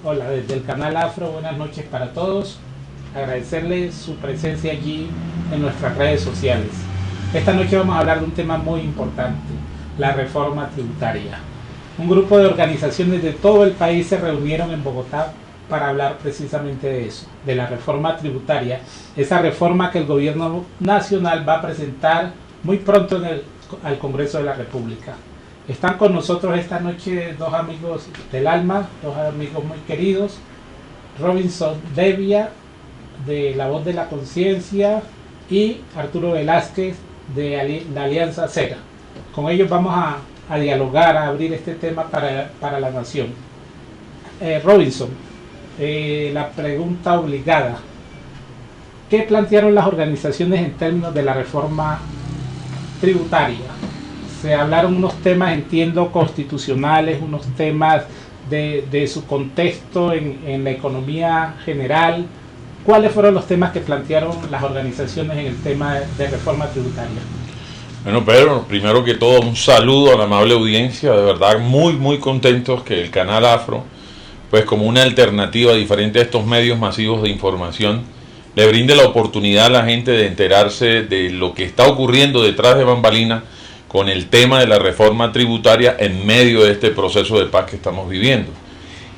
Hola, desde el canal Afro, buenas noches para todos. Agradecerles su presencia allí en nuestras redes sociales. Esta noche vamos a hablar de un tema muy importante, la reforma tributaria. Un grupo de organizaciones de todo el país se reunieron en Bogotá para hablar precisamente de eso, de la reforma tributaria, esa reforma que el gobierno nacional va a presentar muy pronto al Congreso de la República. Están con nosotros esta noche dos amigos del alma, dos amigos muy queridos, Robinson Devia, de La Voz de la Conciencia, y Arturo Velázquez, de la Alianza Cera. Con ellos vamos a dialogar, a abrir este tema para la nación. Robinson, la pregunta obligada: ¿qué plantearon las organizaciones en términos de la reforma tributaria? Se hablaron unos temas, entiendo, constitucionales, unos temas de su contexto en la economía general. ¿Cuáles fueron los temas que plantearon las organizaciones en el tema de reforma tributaria? Bueno, Pedro, primero que todo, un saludo a la amable audiencia. De verdad, muy contentos que el canal Afro, pues como una alternativa diferente a estos medios masivos de información, le brinde la oportunidad a la gente de enterarse de lo que está ocurriendo detrás de bambalinas con el tema de la reforma tributaria en medio de este proceso de paz que estamos viviendo.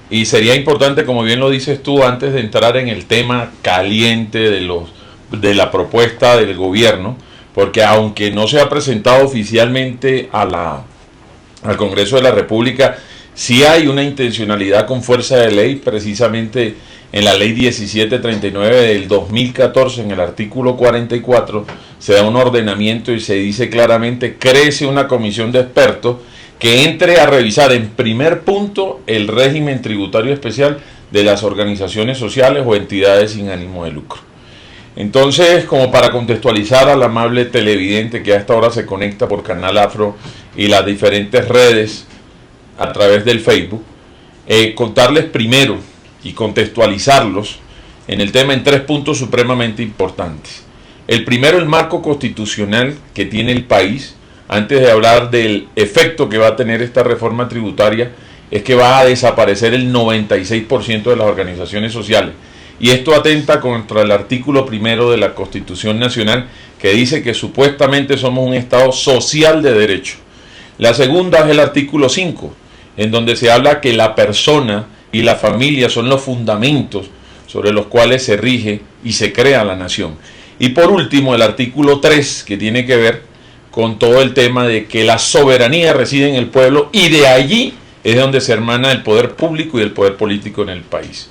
Y sería importante, como bien lo dices tú, antes de entrar en el tema caliente de la propuesta del gobierno, porque aunque no se ha presentado oficialmente al Congreso de la República, sí hay una intencionalidad con fuerza de ley, precisamente en la ley 1739 del 2014, en el artículo 44, se da un ordenamiento y se dice claramente: crece una comisión de expertos que entre a revisar en primer punto el régimen tributario especial de las organizaciones sociales o entidades sin ánimo de lucro. Entonces, como para contextualizar al amable televidente que a esta hora se conecta por Canal Afro y las diferentes redes a través del Facebook, contarles primero y contextualizarlos en el tema en tres puntos supremamente importantes. El primero, el marco constitucional que tiene el país. Antes de hablar del efecto que va a tener esta reforma tributaria, es que va a desaparecer el 96% de las organizaciones sociales. Y esto atenta contra el artículo primero de la Constitución Nacional, que dice que supuestamente somos un Estado social de derecho. La segunda es el artículo 5, en donde se habla que la persona y la familia son los fundamentos sobre los cuales se rige y se crea la nación. Y por último, el artículo 3, que tiene que ver con todo el tema de que la soberanía reside en el pueblo, y de allí es donde se hermana el poder público y el poder político en el país.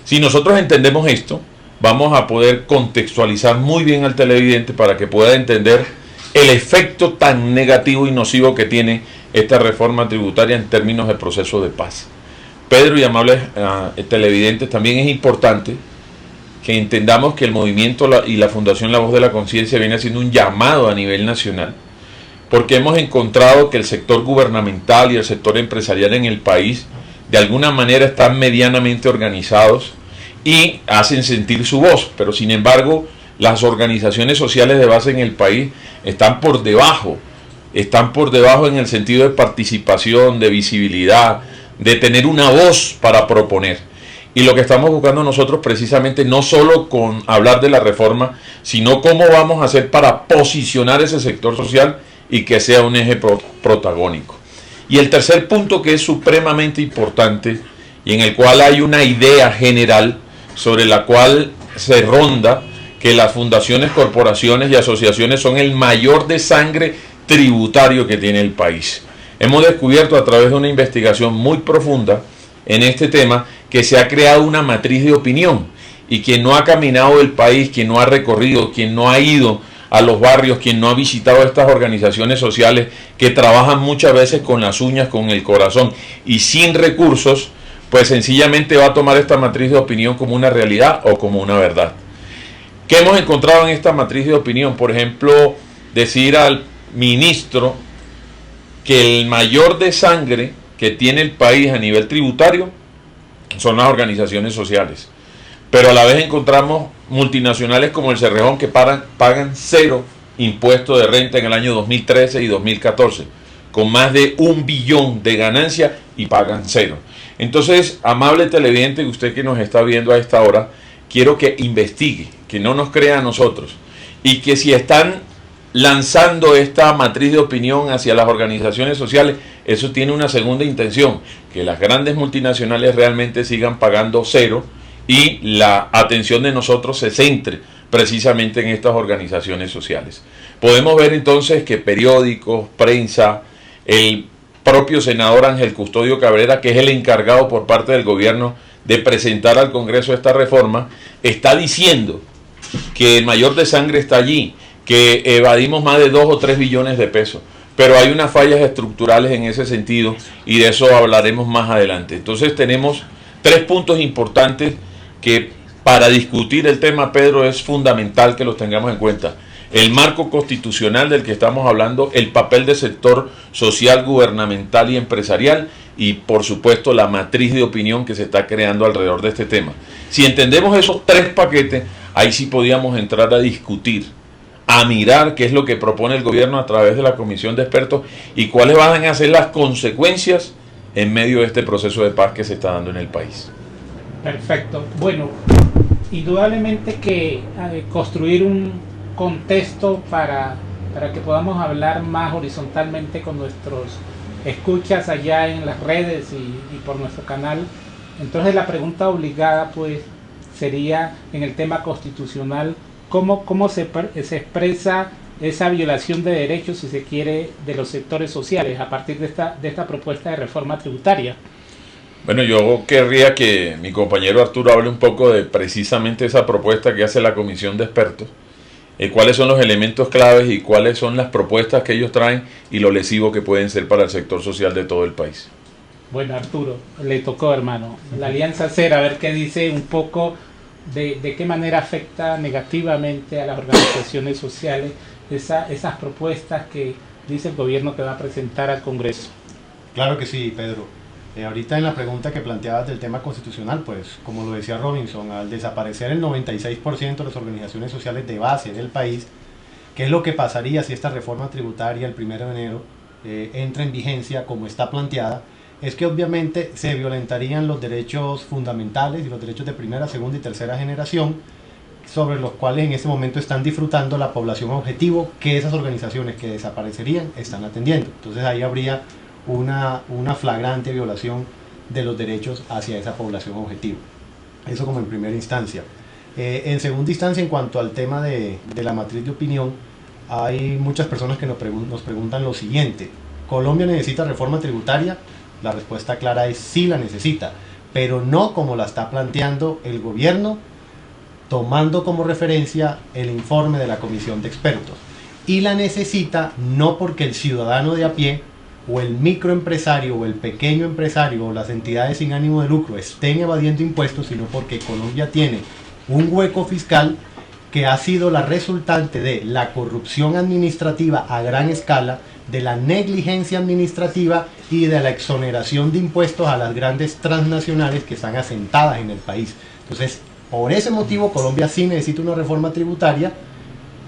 Si nosotros entendemos esto, vamos a poder contextualizar muy bien al televidente para que pueda entender el efecto tan negativo y nocivo que tiene esta reforma tributaria en términos de proceso de paz. Pedro y amables televidentes, también es importante que entendamos que el movimiento y la Fundación La Voz de la Conciencia viene haciendo un llamado a nivel nacional, porque hemos encontrado que el sector gubernamental y el sector empresarial en el país de alguna manera están medianamente organizados y hacen sentir su voz, pero sin embargo las organizaciones sociales de base en el país están por debajo en el sentido de participación, de visibilidad, de tener una voz para proponer. Y lo que estamos buscando nosotros precisamente, no solo con hablar de la reforma, sino cómo vamos a hacer para posicionar ese sector social y que sea un eje protagónico. Y el tercer punto, que es supremamente importante y en el cual hay una idea general sobre la cual se ronda, que las fundaciones, corporaciones y asociaciones son el mayor desangre tributario que tiene el país. Hemos descubierto a través de una investigación muy profunda en este tema que se ha creado una matriz de opinión, y quien no ha caminado el país, quien no ha recorrido, quien no ha ido a los barrios, quien no ha visitado estas organizaciones sociales que trabajan muchas veces con las uñas, con el corazón y sin recursos, pues sencillamente va a tomar esta matriz de opinión como una realidad o como una verdad. ¿Qué hemos encontrado en esta matriz de opinión? Por ejemplo, decir al ministro que el mayor desangre que tiene el país a nivel tributario son las organizaciones sociales, pero a la vez encontramos multinacionales como el Cerrejón que pagan cero impuesto de renta en el año 2013 y 2014, con más de 1 billón de ganancia, y pagan cero. Entonces, amable televidente, usted que nos está viendo a esta hora, quiero que investigue, que no nos crea a nosotros, y que si están lanzando esta matriz de opinión hacia las organizaciones sociales, eso tiene una segunda intención, que las grandes multinacionales realmente sigan pagando cero y la atención de nosotros se centre precisamente en estas organizaciones sociales. Podemos ver entonces que periódicos, prensa, el propio senador Ángel Custodio Cabrera, que es el encargado por parte del gobierno de presentar al Congreso esta reforma, está diciendo que el mayor de sangre está allí, que evadimos más de 2 o 3 billones de pesos, pero hay unas fallas estructurales en ese sentido y de eso hablaremos más adelante. Entonces tenemos 3 puntos importantes que para discutir el tema, Pedro, es fundamental que los tengamos en cuenta. El marco constitucional del que estamos hablando, el papel del sector social, gubernamental y empresarial y por supuesto la matriz de opinión que se está creando alrededor de este tema. Si entendemos esos 3 paquetes, ahí sí podíamos entrar a discutir, a mirar qué es lo que propone el gobierno a través de la comisión de expertos y cuáles van a ser las consecuencias en medio de este proceso de paz que se está dando en el país. Perfecto. Bueno, indudablemente que construir un contexto para que podamos hablar más horizontalmente con nuestros escuchas allá en las redes y por nuestro canal. Entonces la pregunta obligada pues sería en el tema constitucional, ¿cómo se expresa esa violación de derechos, si se quiere, de los sectores sociales a partir de esta propuesta de reforma tributaria? Bueno, yo querría que mi compañero Arturo hable un poco de precisamente esa propuesta que hace la comisión de expertos, cuáles son los elementos claves y cuáles son las propuestas que ellos traen y lo lesivo que pueden ser para el sector social de todo el país. Bueno, Arturo, le tocó, hermano. La Alianza Cera, a ver qué dice un poco de qué manera afecta negativamente a las organizaciones sociales esas propuestas que dice el gobierno que va a presentar al Congreso. Claro que sí, Pedro. Ahorita en la pregunta que planteabas del tema constitucional, pues como lo decía Robinson, al desaparecer el 96% de las organizaciones sociales de base del país, ¿qué es lo que pasaría si esta reforma tributaria el 1 de enero entra en vigencia como está planteada? Es que obviamente se violentarían los derechos fundamentales y los derechos de primera, segunda y tercera generación, sobre los cuales en este momento están disfrutando la población objetivo que esas organizaciones que desaparecerían están atendiendo. Entonces ahí habría una flagrante violación de los derechos hacia esa población objetivo. Eso como en primera instancia. En segunda instancia, en cuanto al tema de la matriz de opinión, hay muchas personas que nos preguntan lo siguiente: ¿Colombia necesita reforma tributaria? La respuesta clara es sí la necesita, pero no como la está planteando el gobierno, tomando como referencia el informe de la comisión de expertos. Y la necesita no porque el ciudadano de a pie o el microempresario o el pequeño empresario o las entidades sin ánimo de lucro estén evadiendo impuestos, sino porque Colombia tiene un hueco fiscal que ha sido la resultante de la corrupción administrativa a gran escala, de la negligencia administrativa y de la exoneración de impuestos a las grandes transnacionales que están asentadas en el país. Entonces, por ese motivo, Colombia sí necesita una reforma tributaria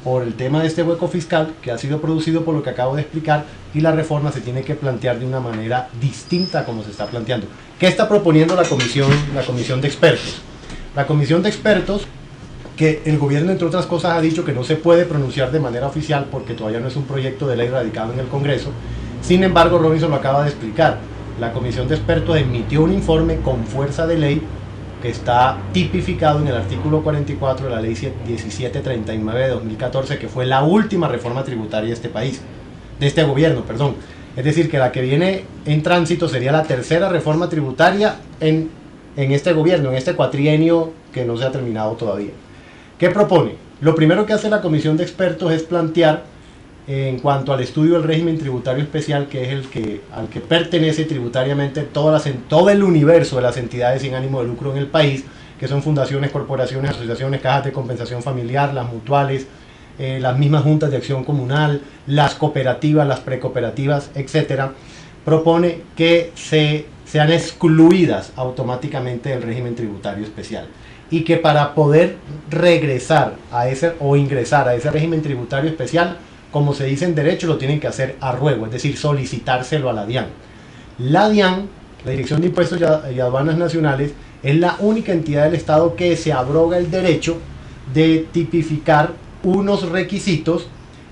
por el tema de este hueco fiscal que ha sido producido por lo que acabo de explicar, y la reforma se tiene que plantear de una manera distinta a como se está planteando. ¿Qué está proponiendo la comisión de expertos? La comisión de expertos, que el gobierno entre otras cosas ha dicho que no se puede pronunciar de manera oficial porque todavía no es un proyecto de ley radicado en el Congreso. Sin embargo, Robinson lo acaba de explicar, la comisión de expertos emitió un informe con fuerza de ley que está tipificado en el artículo 44 de la ley 1739 de 2014, que fue la última reforma tributaria de este país, de este gobierno, perdón. Es decir, que la que viene en tránsito sería la tercera reforma tributaria en este gobierno, en este cuatrienio que no se ha terminado todavía. ¿Qué propone? Lo primero que hace la comisión de expertos es plantear, en cuanto al estudio del régimen tributario especial, que es al que pertenece tributariamente todo el universo de las entidades sin ánimo de lucro en el país, que son fundaciones, corporaciones, asociaciones, cajas de compensación familiar, las mutuales, las mismas juntas de acción comunal, las cooperativas, las precooperativas, etcétera. Propone que sean excluidas automáticamente del régimen tributario especial, y que para poder regresar a ingresar a ese régimen tributario especial, como se dice en derecho, lo tienen que hacer a ruego, es decir, solicitárselo a la DIAN. La DIAN, la Dirección de Impuestos y Aduanas Nacionales es la única entidad del Estado que se abroga el derecho de tipificar unos requisitos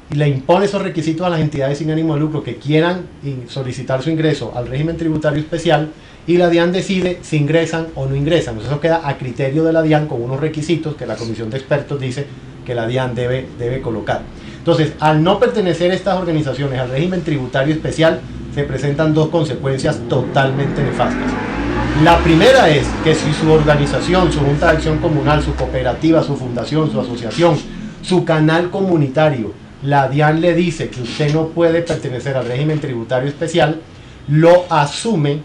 y le impone esos requisitos a las entidades sin ánimo de lucro que quieran solicitar su ingreso al régimen tributario especial, y la DIAN decide si ingresan o no ingresan. Eso queda a criterio de la DIAN con unos requisitos que la comisión de expertos dice que la DIAN debe colocar. Entonces, al no pertenecer estas organizaciones al régimen tributario especial, se presentan dos consecuencias totalmente nefastas. La primera es que si su organización, su junta de acción comunal, su cooperativa, su fundación, su asociación, su canal comunitario, la DIAN le dice que usted no puede pertenecer al régimen tributario especial, lo asume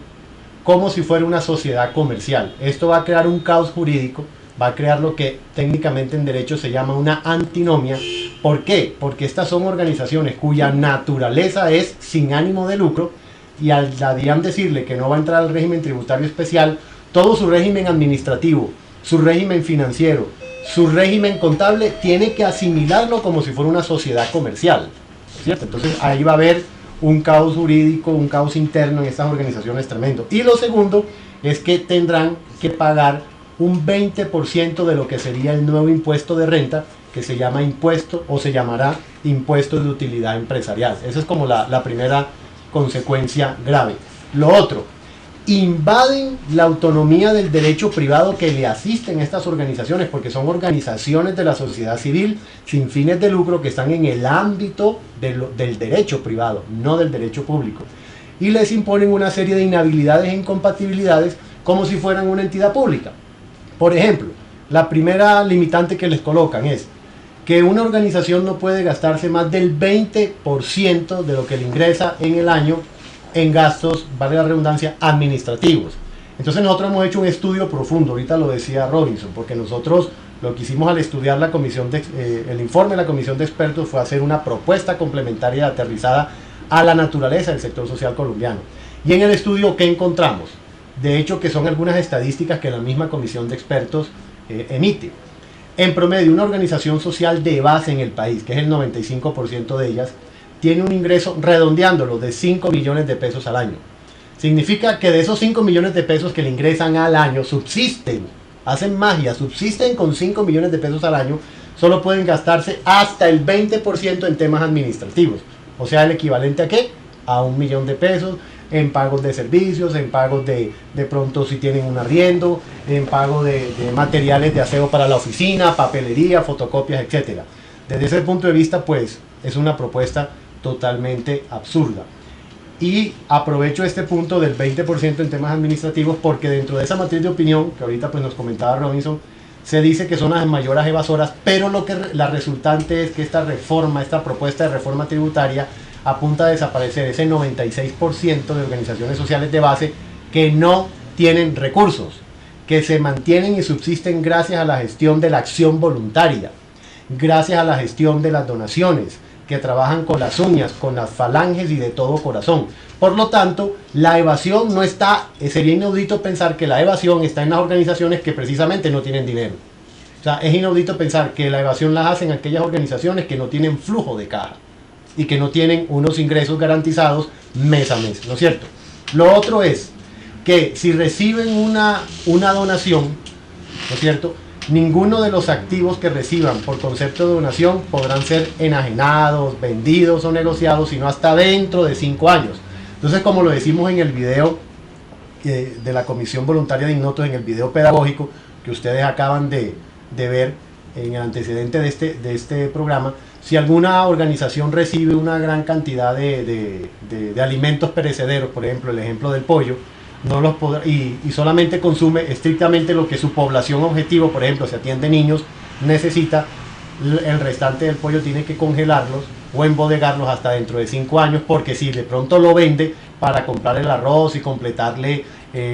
como si fuera una sociedad comercial. Esto va a crear un caos jurídico, va a crear lo que técnicamente en derecho se llama una antinomia. ¿Por qué? Porque estas son organizaciones cuya naturaleza es sin ánimo de lucro, y al la DIAN decirle que no va a entrar al régimen tributario especial, todo su régimen administrativo, su régimen financiero, su régimen contable, tiene que asimilarlo como si fuera una sociedad comercial, ¿cierto? Entonces ahí va a haber un caos jurídico, un caos interno en estas organizaciones tremendo. Y lo segundo es que tendrán que pagar un 20% de lo que sería el nuevo impuesto de renta, que se llama impuesto, o se llamará impuesto de utilidad empresarial. Esa es como la primera consecuencia grave. Lo otro, invaden la autonomía del derecho privado que le asisten a estas organizaciones, porque son organizaciones de la sociedad civil sin fines de lucro que están en el ámbito del derecho privado, no del derecho público, y les imponen una serie de inhabilidades e incompatibilidades como si fueran una entidad pública. Por ejemplo, la primera limitante que les colocan es que una organización no puede gastarse más del 20% de lo que le ingresa en el año en gastos, vale la redundancia, administrativos. Entonces nosotros hemos hecho un estudio profundo, ahorita lo decía Robinson, porque nosotros lo que hicimos al estudiar el informe de la comisión de expertos fue hacer una propuesta complementaria aterrizada a la naturaleza del sector social colombiano. Y en el estudio, ¿qué encontramos? De hecho, que son algunas estadísticas que la misma comisión de expertos emite. En promedio, una organización social de base en el país, que es el 95% de ellas, tiene un ingreso, redondeándolo, de 5 millones de pesos al año. Significa que de esos 5 millones de pesos que le ingresan al año, subsisten, hacen magia, subsisten con 5 millones de pesos al año, solo pueden gastarse hasta el 20% en temas administrativos. O sea, el equivalente a ¿qué? A 1 millón de pesos en pagos de servicios, en pagos de pronto si tienen un arriendo, en pago de materiales de aseo para la oficina, papelería, fotocopias, etc. Desde ese punto de vista, pues, es una propuesta totalmente absurda. Y aprovecho este punto del 20% en temas administrativos porque dentro de esa matriz de opinión, que ahorita pues nos comentaba Robinson, se dice que son las mayores evasoras, pero la resultante es que esta propuesta de reforma tributaria apunta a desaparecer ese 96% de organizaciones sociales de base que no tienen recursos, que se mantienen y subsisten gracias a la gestión de la acción voluntaria, gracias a la gestión de las donaciones, que trabajan con las uñas, con las falanges y de todo corazón. Por lo tanto, la evasión no está, sería inaudito pensar que la evasión está en las organizaciones que precisamente no tienen dinero. O sea, es inaudito pensar que la evasión la hacen aquellas organizaciones que no tienen flujo de caja y que no tienen unos ingresos garantizados mes a mes, ¿no es cierto? Lo otro es que si reciben una donación, ¿no es cierto?, ninguno de los activos que reciban por concepto de donación podrán ser enajenados, vendidos o negociados, sino hasta dentro de 5 años. Entonces, como lo decimos en el video de la Comisión Voluntaria de Ignotos, en el video pedagógico que ustedes acaban de ver en el antecedente de este programa, si alguna organización recibe una gran cantidad de alimentos perecederos, por ejemplo, el ejemplo del pollo, no los podrá, y solamente consume estrictamente lo que su población objetivo, por ejemplo, si atiende niños, necesita, el restante del pollo tiene que congelarlos o embodegarlos hasta dentro de 5 años, porque si de pronto lo vende para comprar el arroz y completarle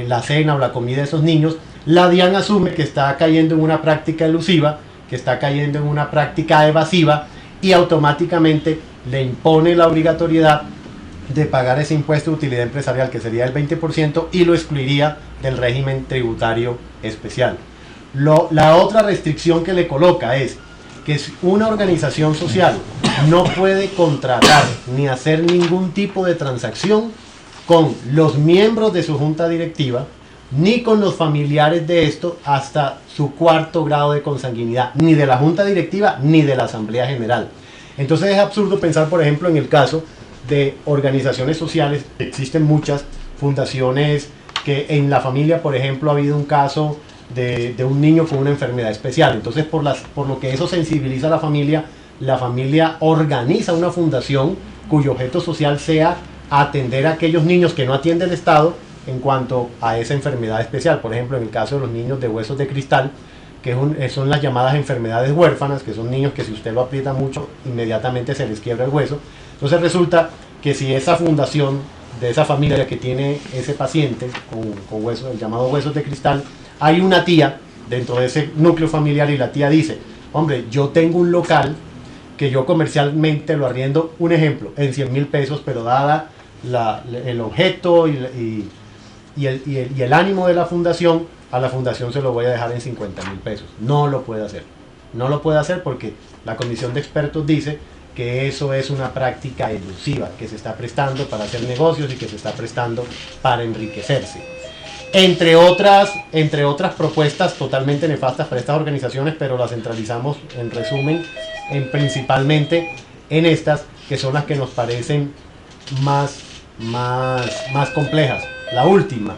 la cena o la comida de esos niños, la DIAN asume que está cayendo en una práctica elusiva, que está cayendo en una práctica evasiva, y automáticamente le impone la obligatoriedad de pagar ese impuesto de utilidad empresarial, que sería el 20%, y lo excluiría del régimen tributario especial. La otra restricción que le coloca es que una organización social no puede contratar ni hacer ningún tipo de transacción con los miembros de su junta directiva, ni con los familiares de esto hasta su cuarto grado de consanguinidad, ni de la junta directiva ni de la asamblea general. Entonces es absurdo pensar, por ejemplo, en el caso de organizaciones sociales. Existen muchas fundaciones que en la familia, por ejemplo, ha habido un caso de un niño con una enfermedad especial. Entonces, por lo que eso sensibiliza a la familia organiza una fundación cuyo objeto social sea atender a aquellos niños que no atiende el Estado en cuanto a esa enfermedad especial. Por ejemplo, en el caso de los niños de huesos de cristal, que son las llamadas enfermedades huérfanas, que son niños que si usted lo aprieta mucho, inmediatamente se les quiebra el hueso. Entonces resulta que si esa fundación de esa familia que tiene ese paciente con huesos, el llamado huesos de cristal, hay una tía dentro de ese núcleo familiar y la tía dice, hombre, yo tengo un local que yo comercialmente lo arriendo, un ejemplo, en 100.000 pesos, pero dada el objeto y el ánimo de la fundación, a la fundación se lo voy a dejar en 50.000 pesos. No lo puede hacer. No lo puede hacer porque la comisión de expertos dice que eso es una práctica elusiva, que se está prestando para hacer negocios y que se está prestando para enriquecerse. Entre otras propuestas totalmente nefastas para estas organizaciones, pero las centralizamos en resumen, principalmente en estas que son las que nos parecen más complejas. La última,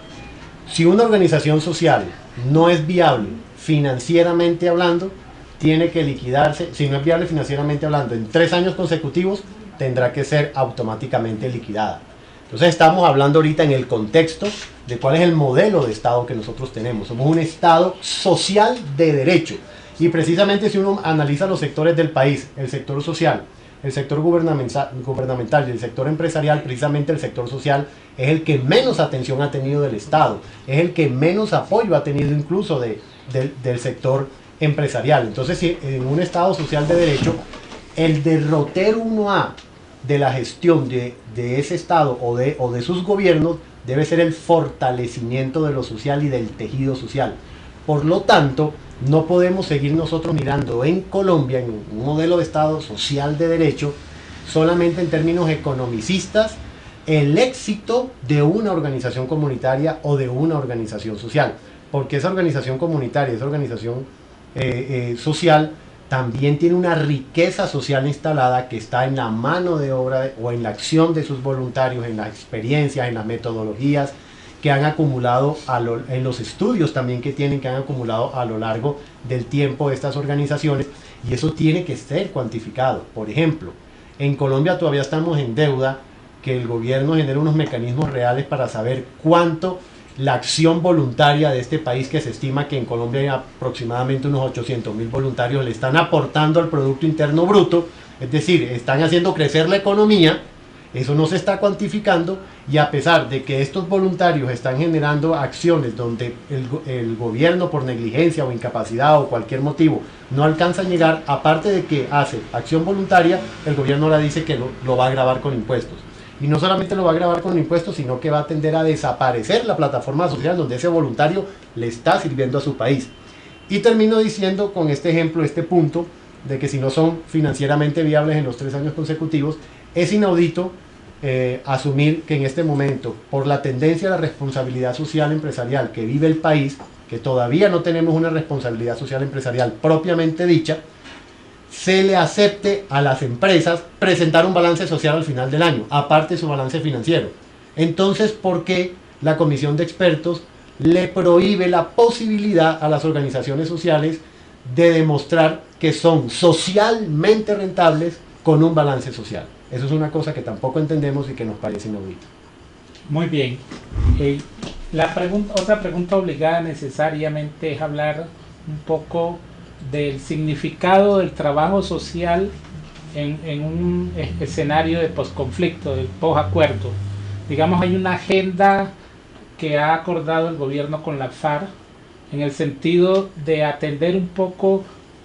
si una organización social no es viable financieramente hablando, tiene que liquidarse. Si no es viable financieramente hablando, en 3 años consecutivos tendrá que ser automáticamente liquidada. Entonces estamos hablando ahorita en el contexto de cuál es el modelo de Estado que nosotros tenemos. Somos un Estado social de derecho. Y precisamente si uno analiza los sectores del país, el sector social, el sector gubernamental y el sector empresarial, precisamente el sector social es el que menos atención ha tenido del Estado, es el que menos apoyo ha tenido incluso del sector empresarial. Entonces, si en un Estado social de derecho, el derrotero 1A de la gestión de ese Estado o de sus gobiernos debe ser el fortalecimiento de lo social y del tejido social. Por lo tanto, no podemos seguir nosotros mirando en Colombia, en un modelo de Estado social de derecho, solamente en términos economicistas, el éxito de una organización comunitaria o de una organización social. Porque esa organización comunitaria, esa organización social, también tiene una riqueza social instalada que está en la mano de obra o en la acción de sus voluntarios, en las experiencias, en las metodologías que han acumulado en los estudios también que han acumulado a lo largo del tiempo estas organizaciones, y eso tiene que ser cuantificado. Por ejemplo, en Colombia todavía estamos en deuda que el gobierno genere unos mecanismos reales para saber cuánto la acción voluntaria de este país, que se estima que en Colombia hay aproximadamente unos 800.000 voluntarios, le están aportando al Producto Interno Bruto, es decir, están haciendo crecer la economía. Eso no se está cuantificando, y a pesar de que estos voluntarios están generando acciones donde el gobierno por negligencia o incapacidad o cualquier motivo no alcanza a llegar, aparte de que hace acción voluntaria, el gobierno ahora dice que lo va a gravar con impuestos. Y no solamente lo va a gravar con impuestos, sino que va a tender a desaparecer la plataforma social donde ese voluntario le está sirviendo a su país. Y termino diciendo con este ejemplo, este punto, de que si no son financieramente viables en los 3 años consecutivos, es inaudito asumir que en este momento, por la tendencia a la responsabilidad social empresarial que vive el país, que todavía no tenemos una responsabilidad social empresarial propiamente dicha, se le acepte a las empresas presentar un balance social al final del año, aparte de su balance financiero. Entonces, ¿por qué la comisión de expertos le prohíbe la posibilidad a las organizaciones sociales de demostrar que son socialmente rentables con un balance social? Eso es una cosa que tampoco entendemos y que nos parece inaudito. Muy bien. Otra pregunta obligada necesariamente es hablar un poco del significado del trabajo social en un escenario de posconflicto, del posacuerdo. Digamos, hay una agenda que ha acordado el gobierno con la FARC en el sentido de atender un poco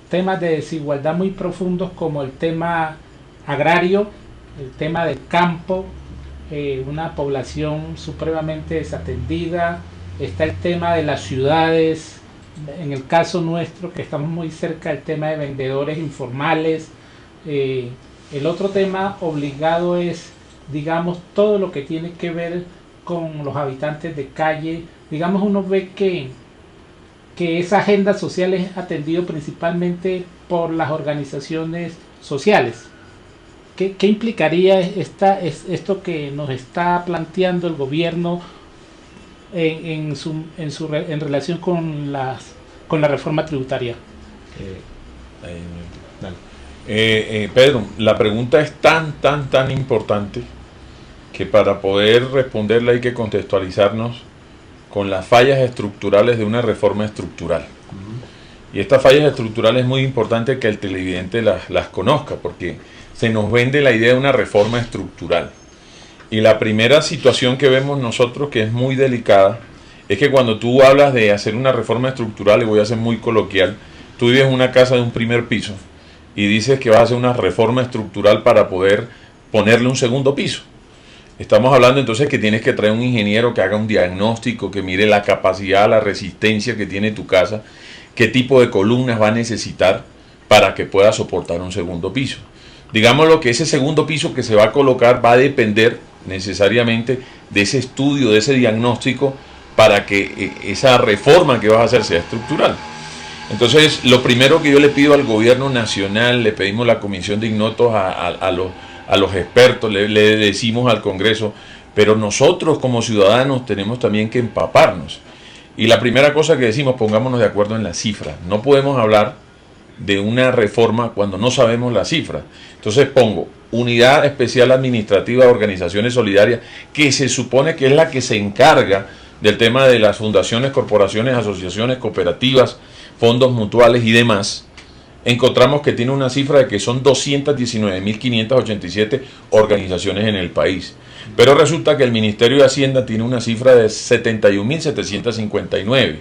temas de desigualdad muy profundos, como el tema agrario, el tema del campo, una población supremamente desatendida. Está el tema de las ciudades, en el caso nuestro que estamos muy cerca del tema de vendedores informales. El otro tema obligado es, digamos, todo lo que tiene que ver con los habitantes de calle. Digamos, uno ve que esa agenda social es atendido principalmente por las organizaciones sociales. ¿Qué implicaría esto que nos está planteando el gobierno en relación con la reforma tributaria? Pedro, la pregunta es tan importante que para poder responderla hay que contextualizarnos con las fallas estructurales de una reforma estructural. Y estas fallas estructurales es muy importante que el televidente las conozca, porque se nos vende la idea de una reforma estructural. Y la primera situación que vemos nosotros, que es muy delicada, es que cuando tú hablas de hacer una reforma estructural, y voy a ser muy coloquial, tú vives en una casa de un primer piso y dices que vas a hacer una reforma estructural para poder ponerle un segundo piso. Estamos hablando entonces que tienes que traer un ingeniero que haga un diagnóstico, que mire la capacidad, la resistencia que tiene tu casa, qué tipo de columnas va a necesitar para que pueda soportar un segundo piso. Digámoslo que ese segundo piso que se va a colocar va a depender necesariamente de ese estudio, de ese diagnóstico, para que esa reforma que vas a hacer sea estructural. Entonces, lo primero que yo le pido al gobierno nacional, le pedimos la Comisión de Ignotos a los expertos, le decimos al Congreso, pero nosotros como ciudadanos tenemos también que empaparnos. Y la primera cosa que decimos, pongámonos de acuerdo en la cifra. No podemos hablar de una reforma cuando no sabemos la cifra. Entonces pongo Unidad Especial Administrativa de Organizaciones Solidarias, que se supone que es la que se encarga del tema de las fundaciones, corporaciones, asociaciones, cooperativas, fondos mutuales y demás. Encontramos que tiene una cifra de que son 219.587 organizaciones en el país. Pero resulta que el Ministerio de Hacienda tiene una cifra de 71.759.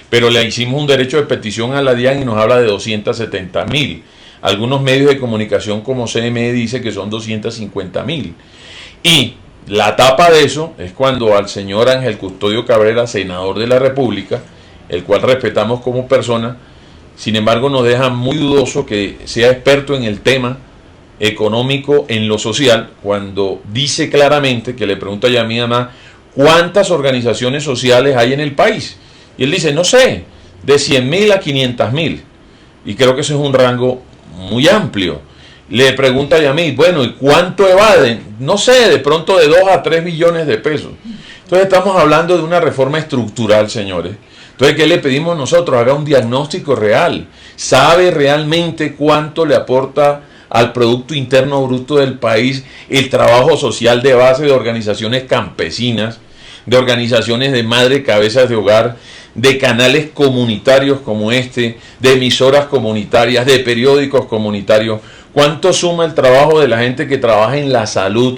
Pero le hicimos un derecho de petición a la DIAN y nos habla de 270.000. Algunos medios de comunicación como CME dice que son 250.000. Y la tapa de eso es cuando al señor Ángel Custodio Cabrera, senador de la República, el cual respetamos como persona, sin embargo nos deja muy dudoso que sea experto en el tema económico, en lo social, cuando dice claramente, que le pregunta a Yamid Amá, ¿cuántas organizaciones sociales hay en el país? Y él dice, no sé, de 100.000 a 500.000. Y creo que ese es un rango muy amplio. Le pregunta a Yamid, bueno, ¿y cuánto evaden? No sé, de pronto de 2 a 3 billones de pesos. Entonces estamos hablando de una reforma estructural, señores. Entonces, ¿qué le pedimos nosotros? Haga un diagnóstico real. ¿Sabe realmente cuánto le aporta al Producto Interno Bruto del país el trabajo social de base de organizaciones campesinas, de organizaciones de madre cabezas de hogar, de canales comunitarios como este, de emisoras comunitarias, de periódicos comunitarios? ¿Cuánto suma el trabajo de la gente que trabaja en la salud,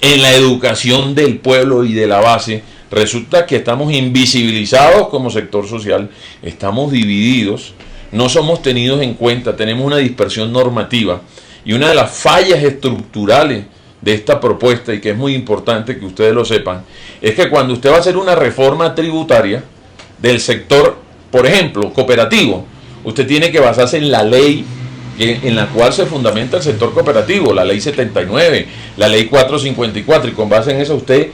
en la educación del pueblo y de la base? Resulta que estamos invisibilizados como sector social, estamos divididos, no somos tenidos en cuenta, tenemos una dispersión normativa. Y una de las fallas estructurales de esta propuesta, y que es muy importante que ustedes lo sepan, es que cuando usted va a hacer una reforma tributaria del sector, por ejemplo, cooperativo, usted tiene que basarse en la ley en la cual se fundamenta el sector cooperativo, la ley 79, la ley 454, y con base en eso usted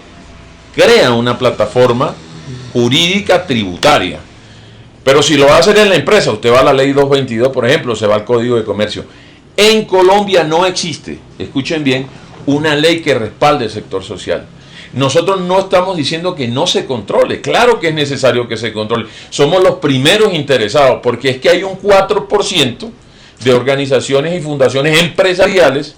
crea una plataforma jurídica tributaria. Pero si lo va a hacer en la empresa, usted va a la ley 222, por ejemplo, se va al Código de Comercio. En Colombia no existe, escuchen bien, una ley que respalde el sector social. Nosotros no estamos diciendo que no se controle, claro que es necesario que se controle. Somos los primeros interesados, porque es que hay un 4% de organizaciones y fundaciones empresariales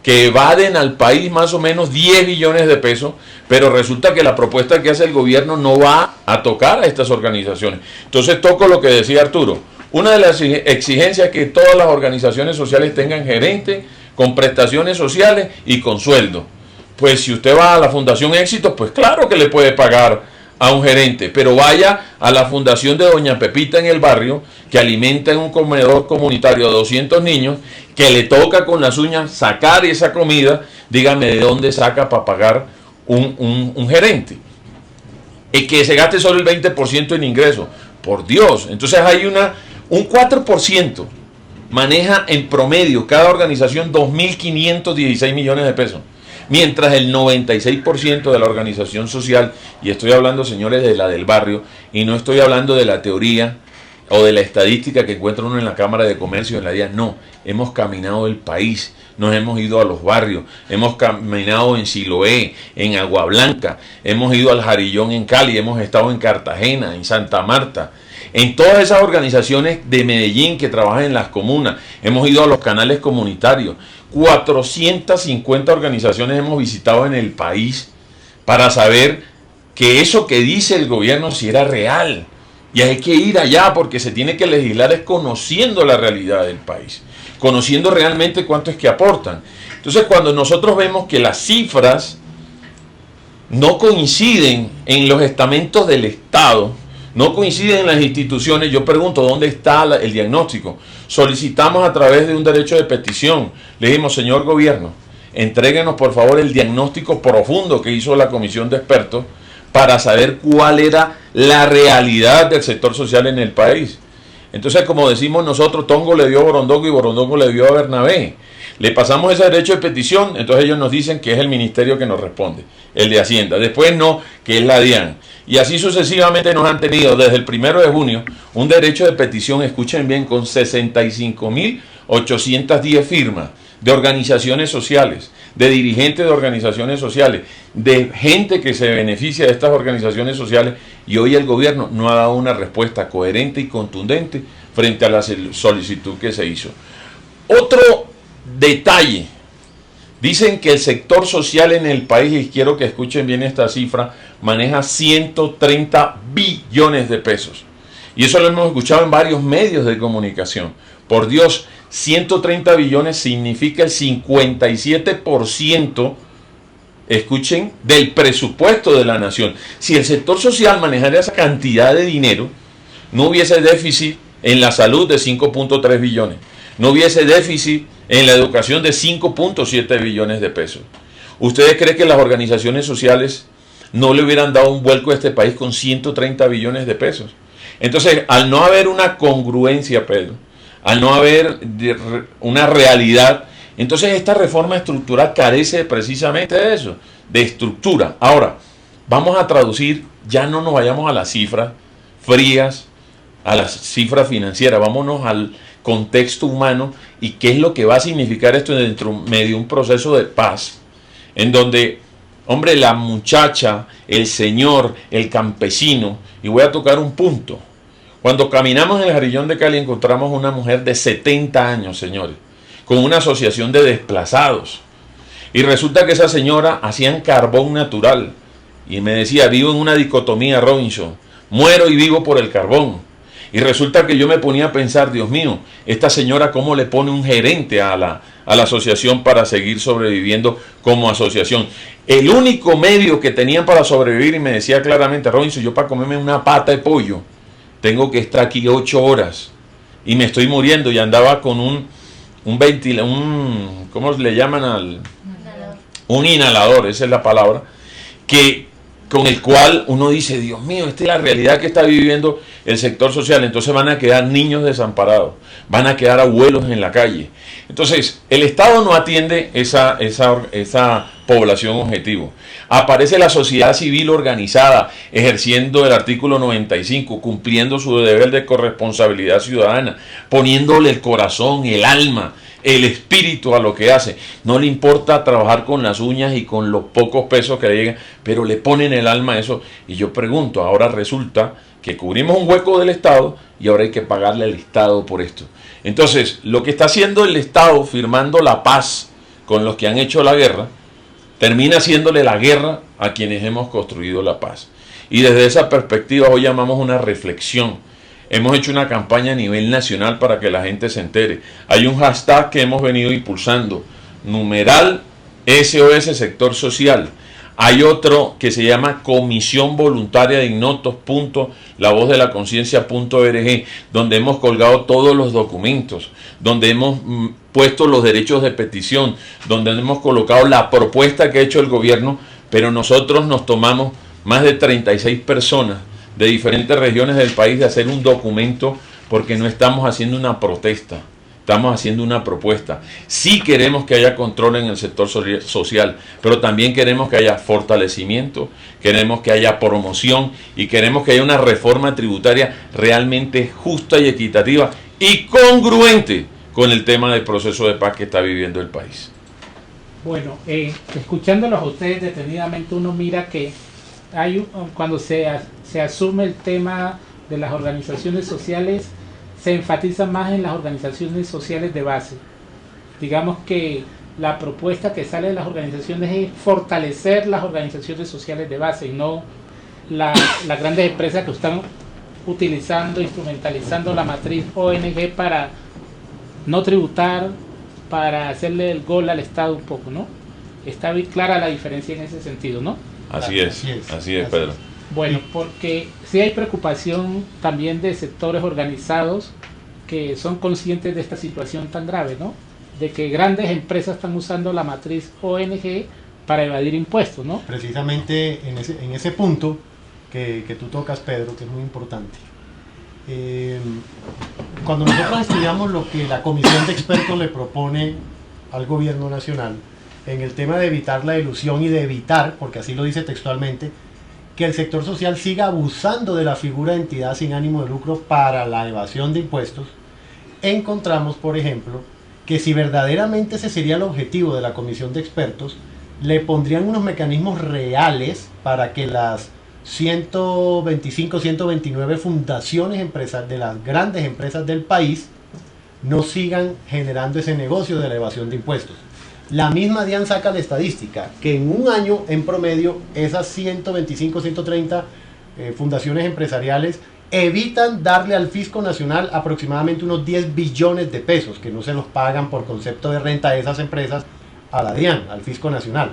que evaden al país más o menos 10 billones de pesos, pero resulta que la propuesta que hace el gobierno no va a tocar a estas organizaciones. Entonces toco lo que decía Arturo. Una de las exigencias es que todas las organizaciones sociales tengan gerente con prestaciones sociales y con sueldo. Pues si usted va a la Fundación Éxito, pues claro que le puede pagar a un gerente, pero vaya a la fundación de Doña Pepita en el barrio, que alimenta en un comedor comunitario a 200 niños, que le toca con las uñas sacar esa comida, dígame de dónde saca para pagar un gerente. Y que se gaste solo el 20% en ingresos, por Dios. Entonces hay un 4% maneja en promedio cada organización 2.516 millones de pesos. Mientras el 96% de la organización social, y estoy hablando, señores, de la del barrio, y no estoy hablando de la teoría o de la estadística que encuentra uno en la Cámara de Comercio, en la DIA, no, hemos caminado el país, nos hemos ido a los barrios, hemos caminado en Siloé, en Agua Blanca, hemos ido al Jarillón en Cali, hemos estado en Cartagena, en Santa Marta, en todas esas organizaciones de Medellín que trabajan en las comunas, hemos ido a los canales comunitarios, 450 organizaciones hemos visitado en el país para saber que eso que dice el gobierno si era real. Y hay que ir allá porque se tiene que legislar es conociendo la realidad del país, conociendo realmente cuánto es que aportan. Entonces, cuando nosotros vemos que las cifras no coinciden en los estamentos del Estado, no coinciden en las instituciones, yo pregunto, ¿dónde está el diagnóstico? Solicitamos a través de un derecho de petición, le dijimos, señor gobierno, entréguenos por favor el diagnóstico profundo que hizo la comisión de expertos para saber cuál era la realidad del sector social en el país. Entonces, como decimos nosotros, Tongo le dio a Borondongo y Borondongo le dio a Bernabé. Le pasamos ese derecho de petición, entonces ellos nos dicen que es el ministerio que nos responde, el de Hacienda. Después no, que es la DIAN. Y así sucesivamente nos han tenido desde el 1 de junio un derecho de petición, escuchen bien, con 65.810 firmas de organizaciones sociales, de dirigentes de organizaciones sociales, de gente que se beneficia de estas organizaciones sociales, y hoy el gobierno no ha dado una respuesta coherente y contundente frente a la solicitud que se hizo. Otro detalle, dicen que el sector social en el país, y quiero que escuchen bien esta cifra, maneja 130 billones de pesos. Y eso lo hemos escuchado en varios medios de comunicación. Por Dios, 130 billones significa el 57%, escuchen, del presupuesto de la nación. Si el sector social manejara esa cantidad de dinero, no hubiese déficit en la salud de 5.3 billones, no hubiese déficit en la educación de 5.7 billones de pesos. ¿Ustedes creen que las organizaciones sociales no le hubieran dado un vuelco a este país con 130 billones de pesos? Entonces, al no haber una congruencia, Pedro, al no haber una realidad, entonces esta reforma estructural carece precisamente de eso, de estructura. Ahora, vamos a traducir, ya no nos vayamos a las cifras frías, a las cifras financieras, vámonos al contexto humano y qué es lo que va a significar esto dentro medio de un proceso de paz, en donde, hombre, la muchacha, el señor, el campesino, y voy a tocar un punto. Cuando caminamos en el Jarillón de Cali encontramos una mujer de 70 años, señores, con una asociación de desplazados. Y resulta que esa señora hacían carbón natural. Y me decía, vivo en una dicotomía, Robinson, muero y vivo por el carbón. Y resulta que yo me ponía a pensar, Dios mío, esta señora cómo le pone un gerente a la asociación para seguir sobreviviendo como asociación. El único medio que tenían para sobrevivir, y me decía claramente, Robinson, yo para comerme una pata de pollo, tengo que estar aquí 8 horas y me estoy muriendo, y andaba con un ¿cómo le llaman al? Un inhalador, esa es la palabra, con el cual uno dice, Dios mío, esta es la realidad que está viviendo el sector social. Entonces van a quedar niños desamparados, van a quedar abuelos en la calle. Entonces, el Estado no atiende esa población objetivo. Aparece la sociedad civil organizada, ejerciendo el artículo 95, cumpliendo su deber de corresponsabilidad ciudadana, poniéndole el corazón, el alma, el espíritu a lo que hace. No le importa trabajar con las uñas y con los pocos pesos que le llegan, pero le ponen el alma a eso. Y yo pregunto, ahora resulta que cubrimos un hueco del Estado y ahora hay que pagarle al Estado por esto. Entonces, lo que está haciendo el Estado, firmando la paz con los que han hecho la guerra, termina haciéndole la guerra a quienes hemos construido la paz. Y desde esa perspectiva hoy llamamos una reflexión. Hemos hecho una campaña a nivel nacional para que la gente se entere. Hay un hashtag que hemos venido impulsando, numeral SOS Sector Social. Hay otro que se llama Comisión Voluntaria de Ignotos, lavozDeLaConciencia.org, donde hemos colgado todos los documentos, donde hemos puesto los derechos de petición, donde hemos colocado la propuesta que ha hecho el gobierno, pero nosotros nos tomamos más de 36 personas de diferentes regiones del país de hacer un documento, porque no estamos haciendo una protesta, estamos haciendo una propuesta. Sí queremos que haya control en el sector social, pero también queremos que haya fortalecimiento, queremos que haya promoción y queremos que haya una reforma tributaria realmente justa y equitativa y congruente con el tema del proceso de paz que está viviendo el país. Bueno, escuchándolos a ustedes detenidamente, uno mira que cuando se asume el tema de las organizaciones sociales, se enfatiza más en las organizaciones sociales de base. Digamos que la propuesta que sale de las organizaciones es fortalecer las organizaciones sociales de base y no las grandes empresas que están utilizando, instrumentalizando la matriz ONG para no tributar, para hacerle el gol al Estado un poco, ¿no? Está bien clara la diferencia en ese sentido, ¿no? Así es, Pedro. Bueno, porque sí hay preocupación también de sectores organizados que son conscientes de esta situación tan grave, ¿no? De que grandes empresas están usando la matriz ONG para evadir impuestos, ¿no? Precisamente en ese punto que tú tocas, Pedro, que es muy importante. Cuando nosotros estudiamos lo que la Comisión de Expertos le propone al Gobierno Nacional en el tema de evitar la elusión y de evitar, porque así lo dice textualmente, que el sector social siga abusando de la figura de entidad sin ánimo de lucro para la evasión de impuestos, encontramos, por ejemplo, que si verdaderamente ese sería el objetivo de la comisión de expertos, le pondrían unos mecanismos reales para que las 125, 129 fundaciones de las grandes empresas del país no sigan generando ese negocio de la evasión de impuestos. La misma DIAN saca la estadística, que en un año, en promedio, esas 125, 130 fundaciones empresariales evitan darle al fisco nacional aproximadamente unos 10 billones de pesos, que no se los pagan por concepto de renta de esas empresas a la DIAN, al fisco nacional.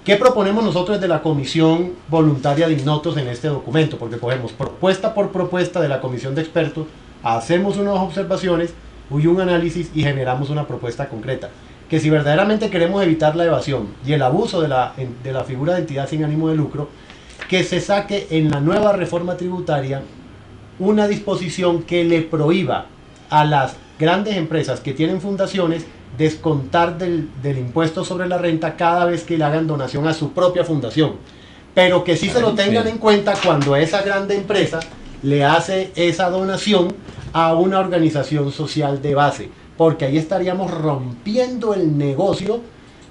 ¿Qué proponemos nosotros desde la Comisión Voluntaria de Ignotos en este documento? Porque cogemos propuesta por propuesta de la Comisión de Expertos, hacemos unas observaciones y un análisis y generamos una propuesta concreta. Que si verdaderamente queremos evitar la evasión y el abuso de la figura de entidad sin ánimo de lucro, que se saque en la nueva reforma tributaria una disposición que le prohíba a las grandes empresas que tienen fundaciones descontar del impuesto sobre la renta cada vez que le hagan donación a su propia fundación, pero que sí se lo tengan en cuenta cuando esa grande empresa le hace esa donación a una organización social de base, porque ahí estaríamos rompiendo el negocio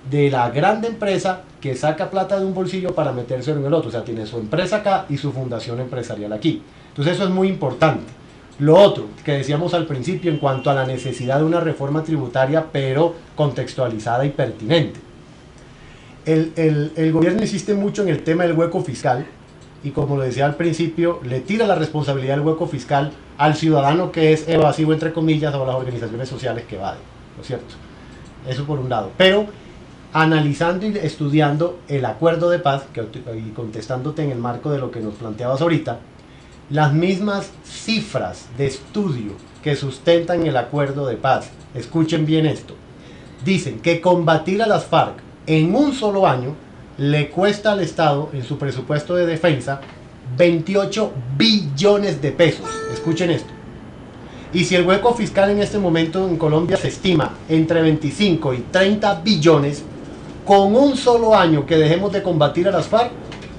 de la grande empresa que saca plata de un bolsillo para metérselo en el otro. O sea, tiene su empresa acá y su fundación empresarial aquí. Entonces eso es muy importante. Lo otro que decíamos al principio en cuanto a la necesidad de una reforma tributaria, pero contextualizada y pertinente. El gobierno insiste mucho en el tema del hueco fiscal y, como lo decía al principio, le tira la responsabilidad del hueco fiscal al ciudadano que es evasivo, entre comillas, o a las organizaciones sociales que evaden, ¿no es cierto? Eso por un lado. Pero analizando y estudiando el acuerdo de paz, y contestándote en el marco de lo que nos planteabas ahorita, las mismas cifras de estudio que sustentan el acuerdo de paz, escuchen bien esto, dicen que combatir a las FARC en un solo año le cuesta al Estado, en su presupuesto de defensa, 28 billones de pesos. Escuchen esto. Y si el hueco fiscal en este momento en Colombia se estima entre 25 y 30 billones, con un solo año que dejemos de combatir a las FARC,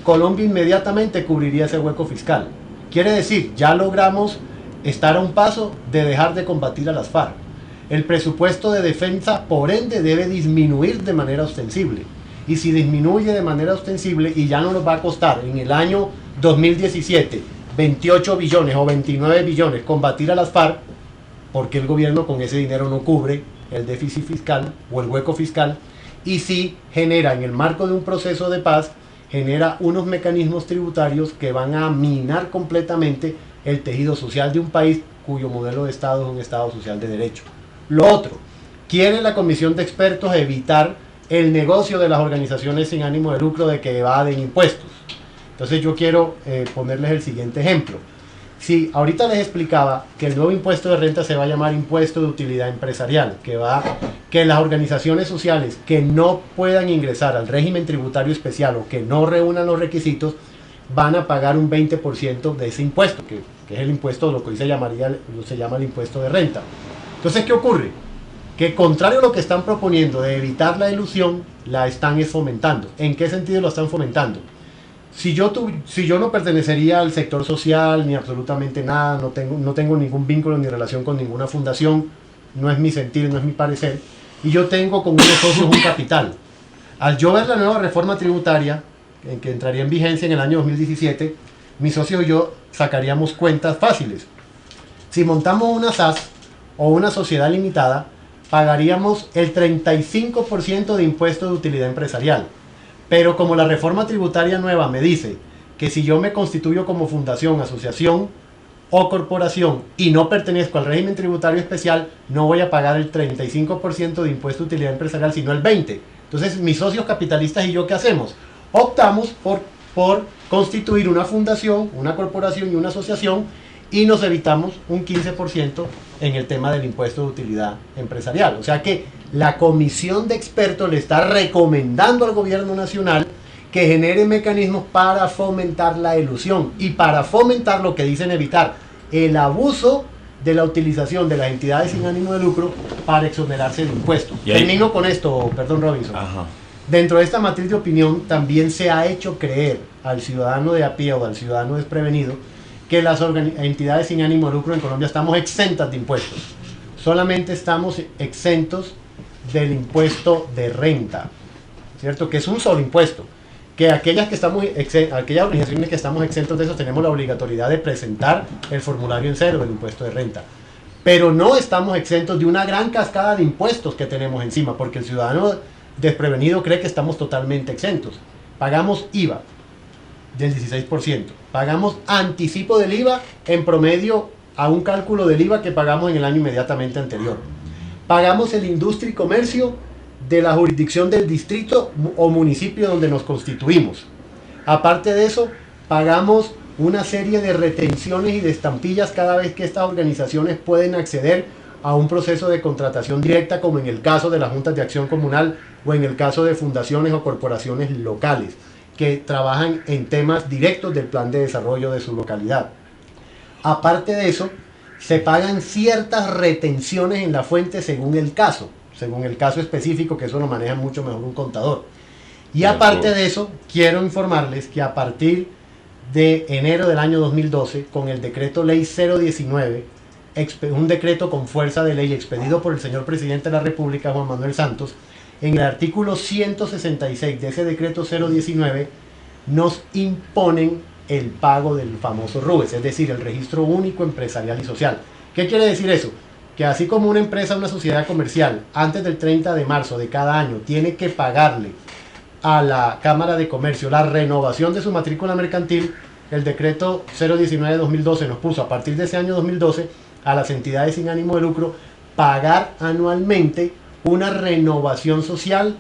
Colombia inmediatamente cubriría ese hueco fiscal. Quiere decir, ya logramos estar a un paso de dejar de combatir a las FARC. El presupuesto de defensa, por ende, debe disminuir de manera ostensible. Y si disminuye de manera ostensible y ya no nos va a costar en el año 2017 28 billones o 29 billones combatir a las FARC, porque el gobierno con ese dinero no cubre el déficit fiscal o el hueco fiscal, y si genera en el marco de un proceso de paz, genera unos mecanismos tributarios que van a minar completamente el tejido social de un país cuyo modelo de Estado es un Estado social de derecho. Lo otro, quiere la Comisión de Expertos evitar el negocio de las organizaciones sin ánimo de lucro de que evaden impuestos. Entonces yo quiero ponerles el siguiente ejemplo. Si ahorita les explicaba que el nuevo impuesto de renta se va a llamar impuesto de utilidad empresarial, que las organizaciones sociales que no puedan ingresar al régimen tributario especial o que no reúnan los requisitos van a pagar un 20% de ese impuesto, que es el impuesto, lo que hoy se llama el impuesto de renta. Entonces, ¿qué ocurre? que contrario a lo que están proponiendo de evitar la ilusión, la están fomentando. ¿En qué sentido lo están fomentando? Si yo no pertenecería al sector social ni absolutamente nada, no tengo ningún vínculo ni relación con ninguna fundación, no es mi sentir, no es mi parecer, y yo tengo con unos socios un capital. Al yo ver la nueva reforma tributaria, en que entraría en vigencia en el año 2017, mis socios y yo sacaríamos cuentas fáciles. Si montamos una SAS o una sociedad limitada, pagaríamos el 35% de impuesto de utilidad empresarial. Pero como la reforma tributaria nueva me dice que si yo me constituyo como fundación, asociación o corporación y no pertenezco al régimen tributario especial, no voy a pagar el 35% de impuesto de utilidad empresarial, sino el 20%. Entonces, mis socios capitalistas y yo, ¿qué hacemos? Optamos por constituir una fundación, una corporación y una asociación, y nos evitamos un 15% en el tema del impuesto de utilidad empresarial. O sea que la comisión de expertos le está recomendando al gobierno nacional que genere mecanismos para fomentar la elusión y para fomentar lo que dicen evitar, el abuso de la utilización de las entidades sin ánimo de lucro para exonerarse de impuestos. Termino con esto, perdón, Robinson. Ajá. Dentro de esta matriz de opinión también se ha hecho creer al ciudadano de a pie o al ciudadano desprevenido que las entidades sin ánimo de lucro en Colombia estamos exentas de impuestos. Solamente estamos exentos del impuesto de renta, ¿cierto? Que es un solo impuesto. Que aquellas organizaciones que estamos exentos de eso tenemos la obligatoriedad de presentar el formulario en cero del impuesto de renta. Pero no estamos exentos de una gran cascada de impuestos que tenemos encima, porque el ciudadano desprevenido cree que estamos totalmente exentos. Pagamos IVA del 16%. Pagamos anticipo del IVA en promedio a un cálculo del IVA que pagamos en el año inmediatamente anterior. Pagamos el industria y comercio de la jurisdicción del distrito o municipio donde nos constituimos. Aparte de eso, pagamos una serie de retenciones y de estampillas cada vez que estas organizaciones pueden acceder a un proceso de contratación directa, como en el caso de las juntas de acción comunal o en el caso de fundaciones o corporaciones locales que trabajan en temas directos del plan de desarrollo de su localidad. Aparte de eso, se pagan ciertas retenciones en la fuente según el caso específico, que eso lo maneja mucho mejor un contador. Y aparte de eso, quiero informarles que a partir de enero del año 2012, con el decreto ley 019, un decreto con fuerza de ley expedido por el señor presidente de la República, Juan Manuel Santos, en el artículo 166 de ese decreto 019, nos imponen el pago del famoso RUES, es decir, el Registro Único Empresarial y Social. ¿Qué quiere decir eso? Que así como una empresa, una sociedad comercial, antes del 30 de marzo de cada año tiene que pagarle a la Cámara de Comercio la renovación de su matrícula mercantil, el decreto 019 de 2012 nos puso a partir de ese año 2012 a las entidades sin ánimo de lucro pagar anualmente una renovación social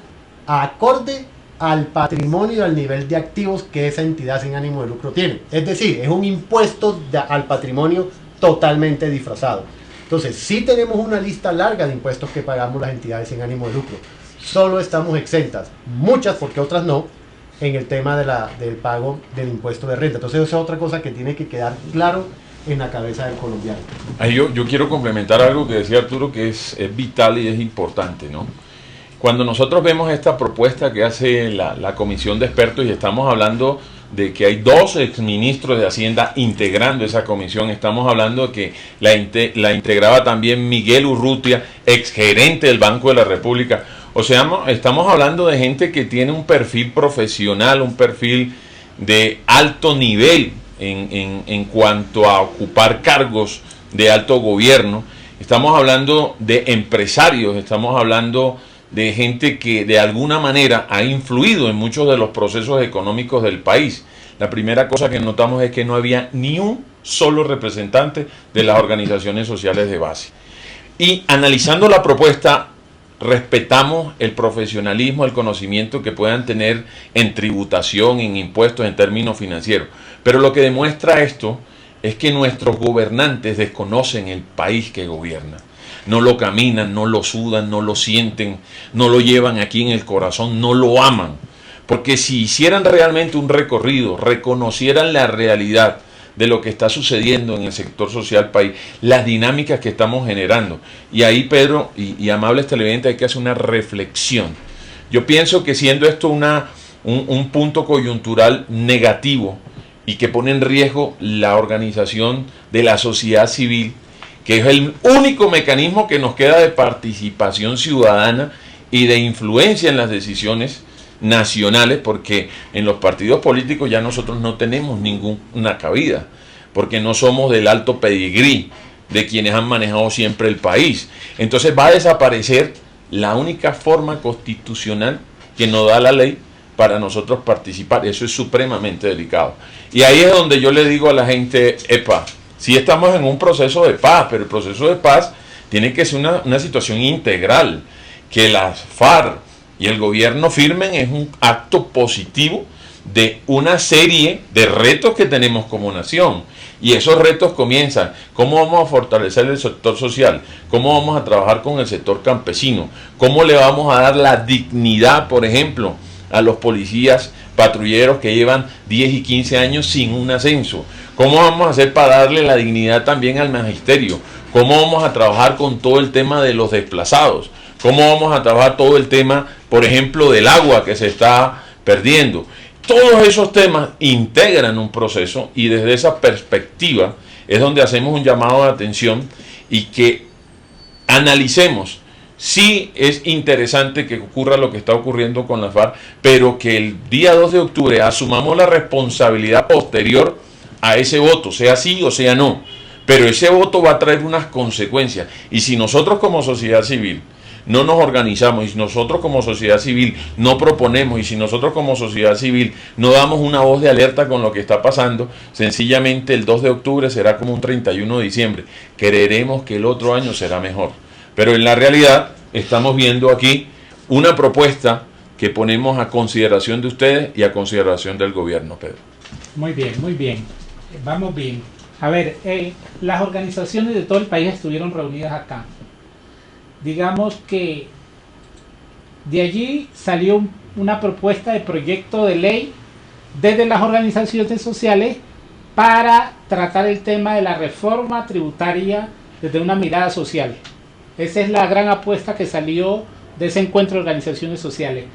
acorde al patrimonio y al nivel de activos que esa entidad sin ánimo de lucro tiene. Es decir, es un impuesto al patrimonio totalmente disfrazado. Entonces, sí tenemos una lista larga de impuestos que pagamos las entidades sin ánimo de lucro. Solo estamos exentas, muchas porque otras no, en el tema del pago del impuesto de renta. Entonces, esa es otra cosa que tiene que quedar claro en la cabeza del colombiano. Yo quiero complementar algo que decía Arturo, que es vital y es importante, ¿no? Cuando nosotros vemos esta propuesta que hace la comisión de expertos y estamos hablando de que hay 2 exministros de Hacienda integrando esa comisión, estamos hablando de que la integraba también Miguel Urrutia, exgerente del Banco de la República. O sea, estamos hablando de gente que tiene un perfil profesional, un perfil de alto nivel en cuanto a ocupar cargos de alto gobierno. Estamos hablando de empresarios, estamos hablando de gente que de alguna manera ha influido en muchos de los procesos económicos del país. La primera cosa que notamos es que no había ni un solo representante de las organizaciones sociales de base. Y analizando la propuesta, respetamos el profesionalismo, el conocimiento que puedan tener en tributación, en impuestos, en términos financieros. Pero lo que demuestra esto es que nuestros gobernantes desconocen el país que gobiernan. No lo caminan, no lo sudan, no lo sienten, no lo llevan aquí en el corazón, no lo aman. Porque si hicieran realmente un recorrido, reconocieran la realidad de lo que está sucediendo en el sector social país, las dinámicas que estamos generando. Y ahí, Pedro y amables televidentes, hay que hacer una reflexión. Yo pienso que siendo esto un punto coyuntural negativo y que pone en riesgo la organización de la sociedad civil, que es el único mecanismo que nos queda de participación ciudadana y de influencia en las decisiones nacionales, porque en los partidos políticos ya nosotros no tenemos ninguna cabida, porque no somos del alto pedigrí de quienes han manejado siempre el país. Entonces va a desaparecer la única forma constitucional que nos da la ley para nosotros participar. Eso es supremamente delicado. Y ahí es donde yo le digo a la gente, epa, sí estamos en un proceso de paz, pero el proceso de paz tiene que ser una situación integral. Que las FARC y el gobierno firmen es un acto positivo de una serie de retos que tenemos como nación. Y esos retos comienzan, ¿cómo vamos a fortalecer el sector social? ¿Cómo vamos a trabajar con el sector campesino? ¿Cómo le vamos a dar la dignidad, por ejemplo, a los policías patrulleros que llevan 10 y 15 años sin un ascenso? ¿Cómo vamos a hacer para darle la dignidad también al magisterio? ¿Cómo vamos a trabajar con todo el tema de los desplazados? ¿Cómo vamos a trabajar todo el tema, por ejemplo, del agua que se está perdiendo? Todos esos temas integran un proceso y desde esa perspectiva es donde hacemos un llamado de atención y que analicemos. Sí es interesante que ocurra lo que está ocurriendo con la FARC, pero que el día 2 de octubre asumamos la responsabilidad posterior a ese voto, sea sí o sea no. Pero ese voto va a traer unas consecuencias. Y si nosotros como sociedad civil no nos organizamos, y si nosotros como sociedad civil no proponemos, y si nosotros como sociedad civil no damos una voz de alerta con lo que está pasando, sencillamente el 2 de octubre será como un 31 de diciembre. Creeremos que el otro año será mejor. Pero en la realidad estamos viendo aquí una propuesta que ponemos a consideración de ustedes y a consideración del gobierno, Pedro. Muy bien, muy bien. Vamos bien. A ver, las organizaciones de todo el país estuvieron reunidas acá. Digamos que de allí salió una propuesta de proyecto de ley desde las organizaciones sociales para tratar el tema de la reforma tributaria desde una mirada social. Esa es la gran apuesta que salió de ese encuentro de organizaciones sociales.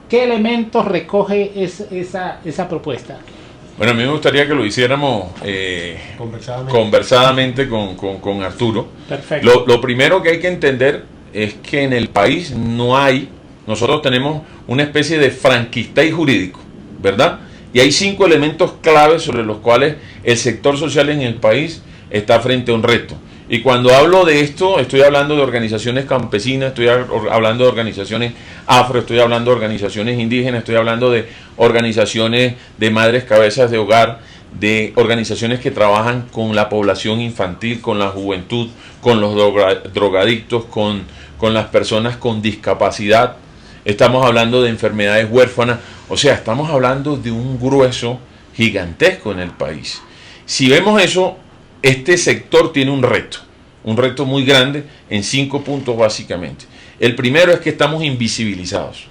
¿Qué elementos recoge esa propuesta? Bueno, a mí me gustaría que lo hiciéramos conversadamente con Arturo. Perfecto. Lo primero que hay que entender es que en el país nosotros tenemos una especie de franquistay jurídico, ¿verdad? Y hay 5 elementos claves sobre los cuales el sector social en el país está frente a un reto. Y cuando hablo de esto, estoy hablando de organizaciones campesinas, estoy hablando de organizaciones afro, estoy hablando de organizaciones indígenas, estoy hablando de organizaciones de madres cabezas de hogar, de organizaciones que trabajan con la población infantil, con la juventud, con los drogadictos, con las personas con discapacidad. Estamos hablando de enfermedades huérfanas, o sea, estamos hablando de un grueso gigantesco en el país. Si vemos eso, este sector tiene un reto muy grande en 5 puntos básicamente. El primero es que estamos invisibilizados.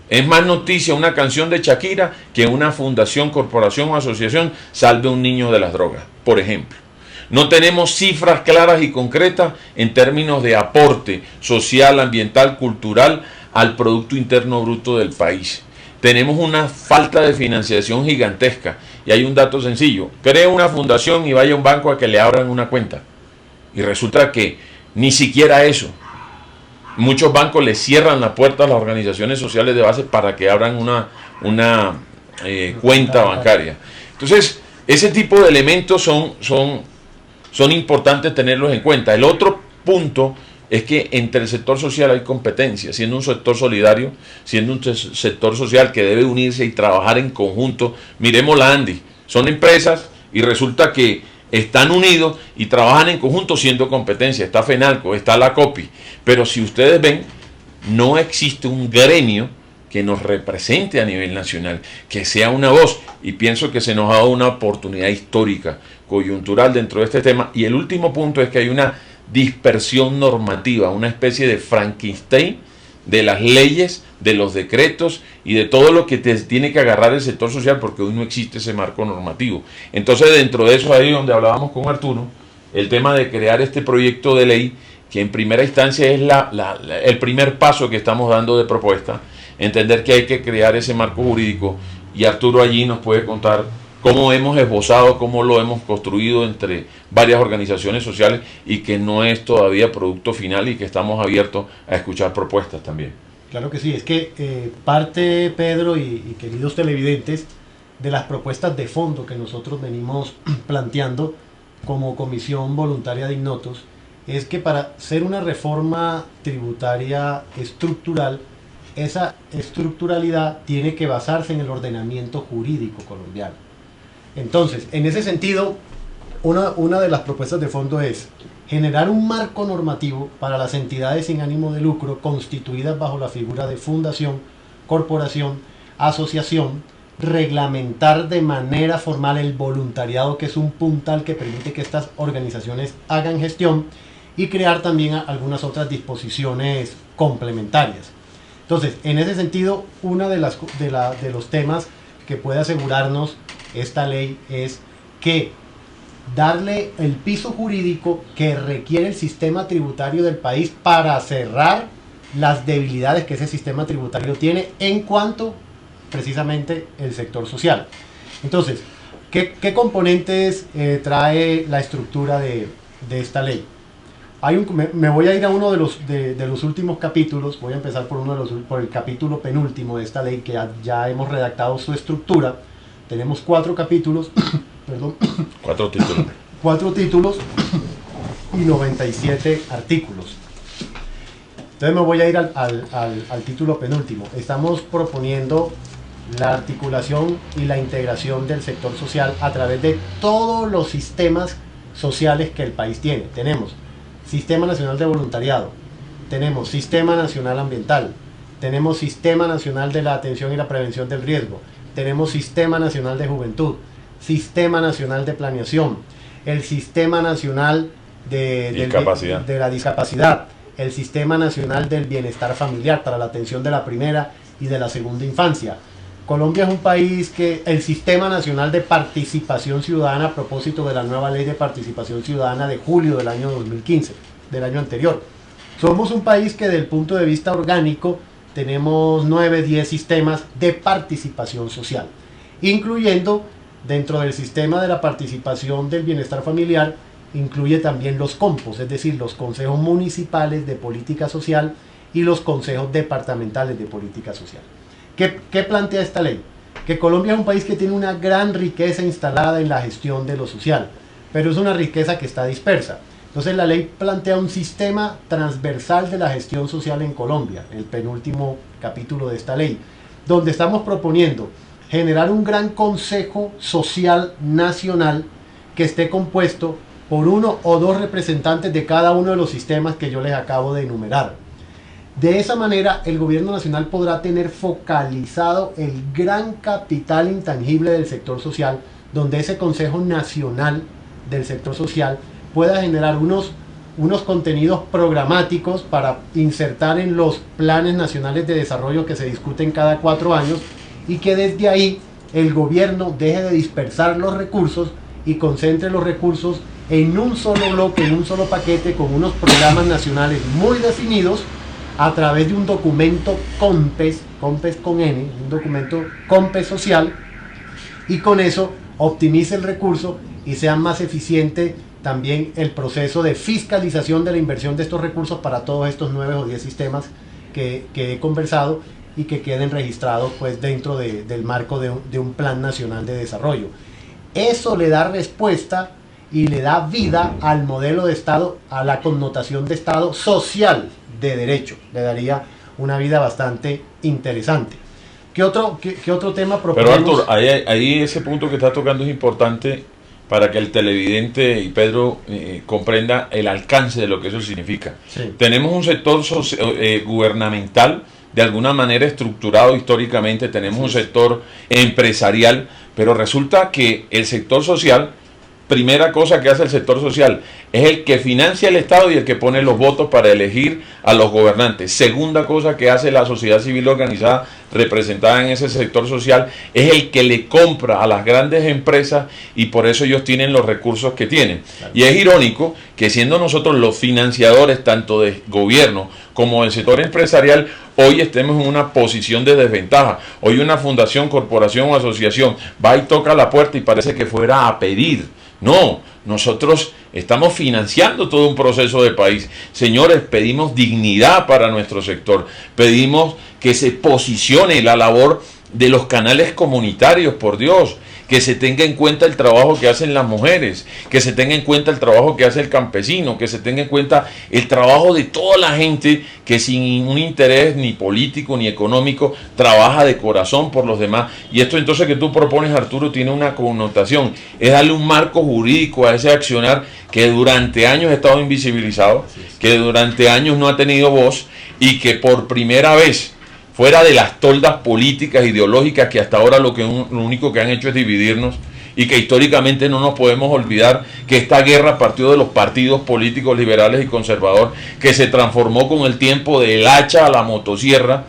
Es más noticia una canción de Shakira que una fundación, corporación o asociación salve a un niño de las drogas, por ejemplo. No tenemos cifras claras y concretas en términos de aporte social, ambiental, cultural al Producto Interno Bruto del país. Tenemos una falta de financiación gigantesca. Y hay un dato sencillo: cree una fundación y vaya a un banco a que le abran una cuenta. Y resulta que ni siquiera eso. Muchos bancos le cierran la puerta a las organizaciones sociales de base para que abran una cuenta bancaria. Entonces, ese tipo de elementos son importantes tenerlos en cuenta. El otro punto es que entre el sector social hay competencia, siendo un sector solidario, siendo un sector social que debe unirse y trabajar en conjunto. Miremos la ANDI, son empresas y resulta que están unidos y trabajan en conjunto siendo competencia. Está FENALCO, está la COPI, pero si ustedes ven, no existe un gremio que nos represente a nivel nacional, que sea una voz, y pienso que se nos ha dado una oportunidad histórica, coyuntural dentro de este tema. Y el último punto es que hay una dispersión normativa, una especie de Frankenstein de las leyes, de los decretos y de todo lo que tiene que agarrar el sector social, porque hoy no existe ese marco normativo. Entonces, dentro de eso, ahí donde hablábamos con Arturo, el tema de crear este proyecto de ley, que en primera instancia es el primer paso que estamos dando de propuesta, entender que hay que crear ese marco jurídico, y Arturo allí nos puede contar cómo hemos esbozado, cómo lo hemos construido entre varias organizaciones sociales y que no es todavía producto final y que estamos abiertos a escuchar propuestas también. Claro que sí, es que parte, Pedro y queridos televidentes, de las propuestas de fondo que nosotros venimos planteando como Comisión Voluntaria de Ignotos, es que para ser una reforma tributaria estructural, esa estructuralidad tiene que basarse en el ordenamiento jurídico colombiano. Entonces, en ese sentido, una de las propuestas de fondo es generar un marco normativo para las entidades sin ánimo de lucro constituidas bajo la figura de fundación, corporación, asociación, reglamentar de manera formal el voluntariado, que es un puntal que permite que estas organizaciones hagan gestión, y crear también algunas otras disposiciones complementarias. Entonces, en ese sentido, uno de los temas que puede asegurarnos esta ley es que darle el piso jurídico que requiere el sistema tributario del país para cerrar las debilidades que ese sistema tributario tiene en cuanto precisamente el sector social. Entonces, ¿qué componentes trae la estructura de esta ley? Me voy a ir a uno de los últimos capítulos. Voy a empezar por el capítulo penúltimo de esta ley, que ya hemos redactado su estructura. Tenemos 4 capítulos, perdón. 4 títulos. 4 títulos y 97 artículos. Entonces me voy a ir al título penúltimo. Estamos proponiendo la articulación y la integración del sector social a través de todos los sistemas sociales que el país tiene. Tenemos Sistema Nacional de Voluntariado, tenemos Sistema Nacional Ambiental, tenemos Sistema Nacional de la Atención y la Prevención del Riesgo, tenemos Sistema Nacional de Juventud, Sistema Nacional de Planeación, el Sistema Nacional de la Discapacidad, el Sistema Nacional del Bienestar Familiar para la atención de la primera y de la segunda infancia. Colombia es un país que el Sistema Nacional de Participación Ciudadana, a propósito de la nueva Ley de Participación Ciudadana de julio del año 2015, del año anterior. Somos un país que, desde el punto de vista orgánico, tenemos 9, 10 sistemas de participación social, incluyendo dentro del sistema de la participación del bienestar familiar, incluye también los COMPOS, es decir, los consejos municipales de política social y los consejos departamentales de política social. ¿Qué plantea esta ley? Que Colombia es un país que tiene una gran riqueza instalada en la gestión de lo social, pero es una riqueza que está dispersa. Entonces la ley plantea un sistema transversal de la gestión social en Colombia, el penúltimo capítulo de esta ley, donde estamos proponiendo generar un gran consejo social nacional que esté compuesto por 1 o 2 representantes de cada uno de los sistemas que yo les acabo de enumerar. De esa manera, el gobierno nacional podrá tener focalizado el gran capital intangible del sector social, donde ese Consejo Nacional del Sector Social pueda generar unos contenidos programáticos para insertar en los planes nacionales de desarrollo que se discuten cada 4 años, y que desde ahí el gobierno deje de dispersar los recursos y concentre los recursos en un solo bloque, en un solo paquete, con unos programas nacionales muy definidos, a través de un documento COMPES con N, un documento COMPES social, y con eso optimice el recurso y sea más eficiente también el proceso de fiscalización de la inversión de estos recursos para todos estos 9 o 10 sistemas que he conversado, y que queden registrados pues dentro del marco de un plan nacional de desarrollo. Eso le da respuesta y le da vida al modelo de Estado, a la connotación de Estado social de derecho. Le daría una vida bastante interesante. ¿Qué otro tema proponemos? Pero Arthur, ahí ese punto que está tocando es importante para que el televidente y Pedro comprenda el alcance de lo que eso significa. Sí. Tenemos un sector gubernamental de alguna manera estructurado históricamente, tenemos un sector empresarial, pero resulta que el sector social primera cosa que hace el sector social, es el que financia el Estado y el que pone los votos para elegir a los gobernantes. Segunda cosa que hace la sociedad civil organizada representada en ese sector social, es el que le compra a las grandes empresas y por eso ellos tienen los recursos que tienen. Claro. Y es irónico que siendo nosotros los financiadores tanto de gobierno como del sector empresarial, hoy estemos en una posición de desventaja. Hoy una fundación, corporación o asociación va y toca la puerta y parece que fuera a pedir. No, nosotros estamos financiando todo un proceso de país. Señores, pedimos dignidad para nuestro sector, pedimos que se posicione la labor de los canales comunitarios, por Dios, que se tenga en cuenta el trabajo que hacen las mujeres, que se tenga en cuenta el trabajo que hace el campesino, que se tenga en cuenta el trabajo de toda la gente que sin un interés ni político ni económico trabaja de corazón por los demás. Y esto entonces que tú propones, Arturo, tiene una connotación, es darle un marco jurídico a ese accionar que durante años ha estado invisibilizado, que durante años no ha tenido voz y que por primera vez, fuera de las toldas políticas, ideológicas, que hasta ahora lo único que han hecho es dividirnos, y que históricamente no nos podemos olvidar que esta guerra partió de los partidos políticos liberales y conservadores, que se transformó con el tiempo del hacha a la motosierra,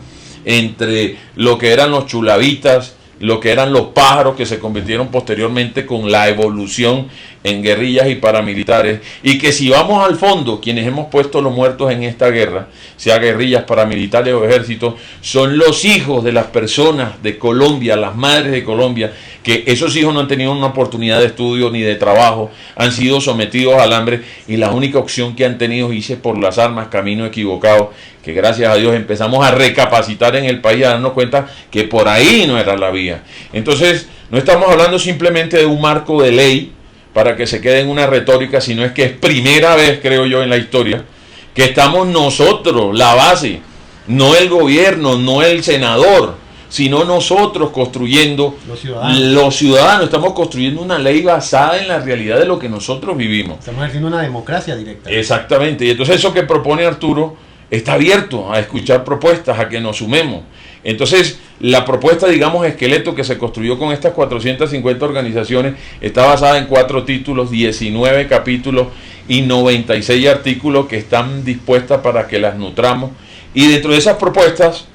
entre lo que eran los chulavitas, lo que eran los pájaros, que se convirtieron posteriormente con la evolución en guerrillas y paramilitares, y que si vamos al fondo, quienes hemos puesto los muertos en esta guerra, sea guerrillas, paramilitares o ejércitos, son los hijos de las personas de Colombia, las madres de Colombia, que esos hijos no han tenido una oportunidad de estudio ni de trabajo, han sido sometidos al hambre, y la única opción que han tenido es irse por las armas, camino equivocado, que gracias a Dios empezamos a recapacitar en el país, a darnos cuenta que por ahí no era la vía. Entonces, no estamos hablando simplemente de un marco de ley para que se quede en una retórica, sino es que es primera vez, creo yo, en la historia, que estamos nosotros, la base, no el gobierno, no el senador, sino nosotros construyendo, los ciudadanos, estamos construyendo una ley basada en la realidad de lo que nosotros vivimos. Estamos haciendo una democracia directa. Exactamente, y entonces eso que propone Arturo está abierto a escuchar propuestas, a que nos sumemos. Entonces, la propuesta, digamos, esqueleto que se construyó con estas 450 organizaciones está basada en 4 títulos, 19 capítulos y 96 artículos que están dispuestas para que las nutramos. Y dentro de esas propuestas,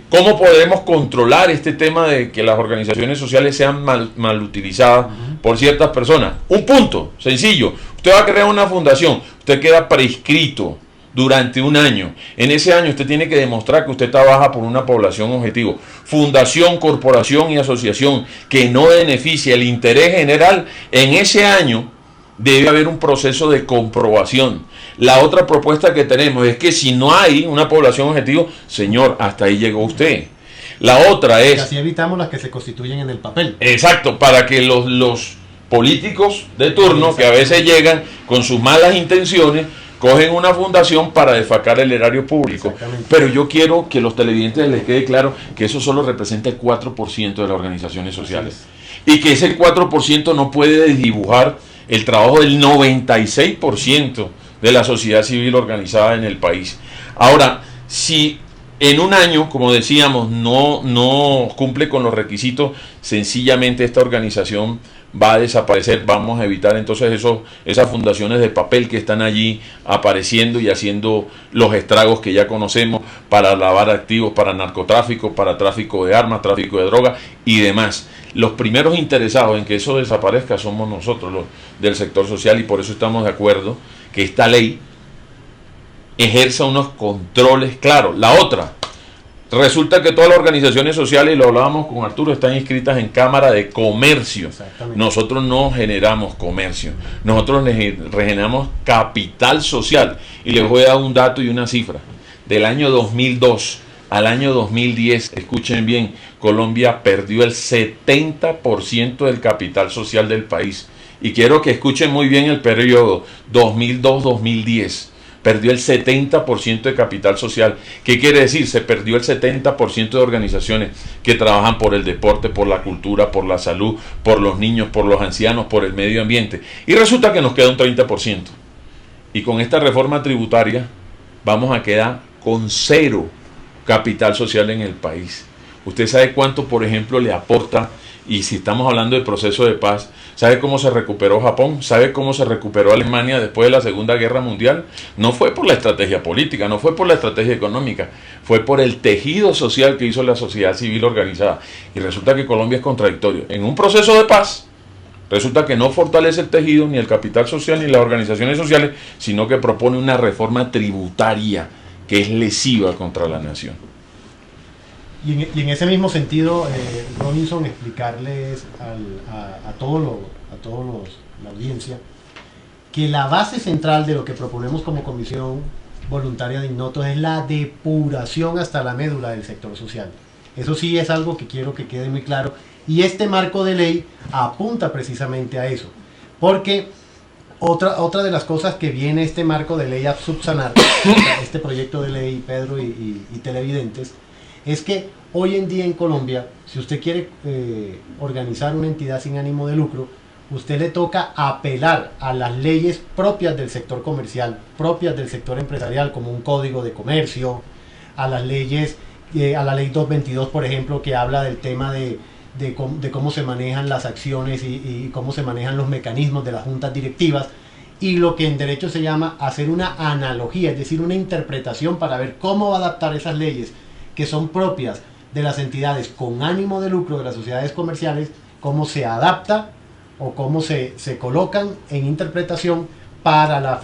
¿cómo podemos controlar este tema de que las organizaciones sociales sean mal utilizadas por ciertas personas? Un punto sencillo: usted va a crear una fundación, usted queda prescrito durante un año. En ese año usted tiene que demostrar que usted trabaja por una población objetivo. Fundación, corporación y asociación que no beneficia el interés general, en ese año debe haber un proceso de comprobación. La otra propuesta que tenemos es que si no hay una población objetivo, señor, hasta ahí llegó usted. La otra es... Y así evitamos las que se constituyen en el papel. Exacto, para que los políticos de turno, que a veces llegan con sus malas intenciones, cogen una fundación para desfacar el erario público. Pero yo quiero que a los televidentes les quede claro que eso solo representa el 4% de las organizaciones sociales. Y que ese 4% no puede dibujar el trabajo del 96% de la sociedad civil organizada en el país. Ahora, si en un año, como decíamos, no cumple con los requisitos, sencillamente esta organización va a desaparecer. Vamos a evitar entonces esas fundaciones de papel que están allí apareciendo y haciendo los estragos que ya conocemos para lavar activos, para narcotráfico, para tráfico de armas, tráfico de drogas y demás. Los primeros interesados en que eso desaparezca somos nosotros, los del sector social, y por eso estamos de acuerdo que esta ley ejerza unos controles claros. La otra, resulta que todas las organizaciones sociales, y lo hablábamos con Arturo, están inscritas en Cámara de Comercio. Nosotros no generamos comercio, nosotros generamos capital social. Y les voy a dar un dato y una cifra. Del año 2002 al año 2010, escuchen bien, Colombia perdió el 70% del capital social del país. Y quiero que escuchen muy bien el periodo 2002-2010. Perdió el 70% de capital social. ¿Qué quiere decir? Se perdió el 70% de organizaciones que trabajan por el deporte, por la cultura, por la salud, por los niños, por los ancianos, por el medio ambiente. Y resulta que nos queda un 30%. Y con esta reforma tributaria vamos a quedar con 0 capital social en el país. Usted sabe cuánto, por ejemplo, le aporta Y si estamos hablando de proceso de paz, ¿sabe cómo se recuperó Japón? ¿Sabe cómo se recuperó Alemania después de la Segunda Guerra Mundial? No fue por la estrategia política, no fue por la estrategia económica, fue por el tejido social que hizo la sociedad civil organizada. Y resulta que Colombia es contradictorio. En un proceso de paz, resulta que no fortalece el tejido, ni el capital social, ni las organizaciones sociales, sino que propone una reforma tributaria que es lesiva contra la nación. Y en ese mismo sentido, Robinson, explicarles a todos la audiencia que la base central de lo que proponemos como Comisión Voluntaria de Ignotos es la depuración hasta la médula del sector social. Eso sí es algo que quiero que quede muy claro, y este marco de ley apunta precisamente a eso, porque otra de las cosas que viene este marco de ley a subsanar, este proyecto de ley, Pedro y televidentes, es que hoy en día en Colombia, si usted quiere organizar una entidad sin ánimo de lucro, usted le toca apelar a las leyes propias del sector comercial, propias del sector empresarial, como un código de comercio, a las leyes, a la ley 222, por ejemplo, que habla del tema de cómo se manejan las acciones y cómo se manejan los mecanismos de las juntas directivas, y lo que en derecho se llama hacer una analogía, es decir, una interpretación para ver cómo adaptar esas leyes que son propias de las entidades con ánimo de lucro, de las sociedades comerciales, cómo se adapta o cómo se colocan en interpretación para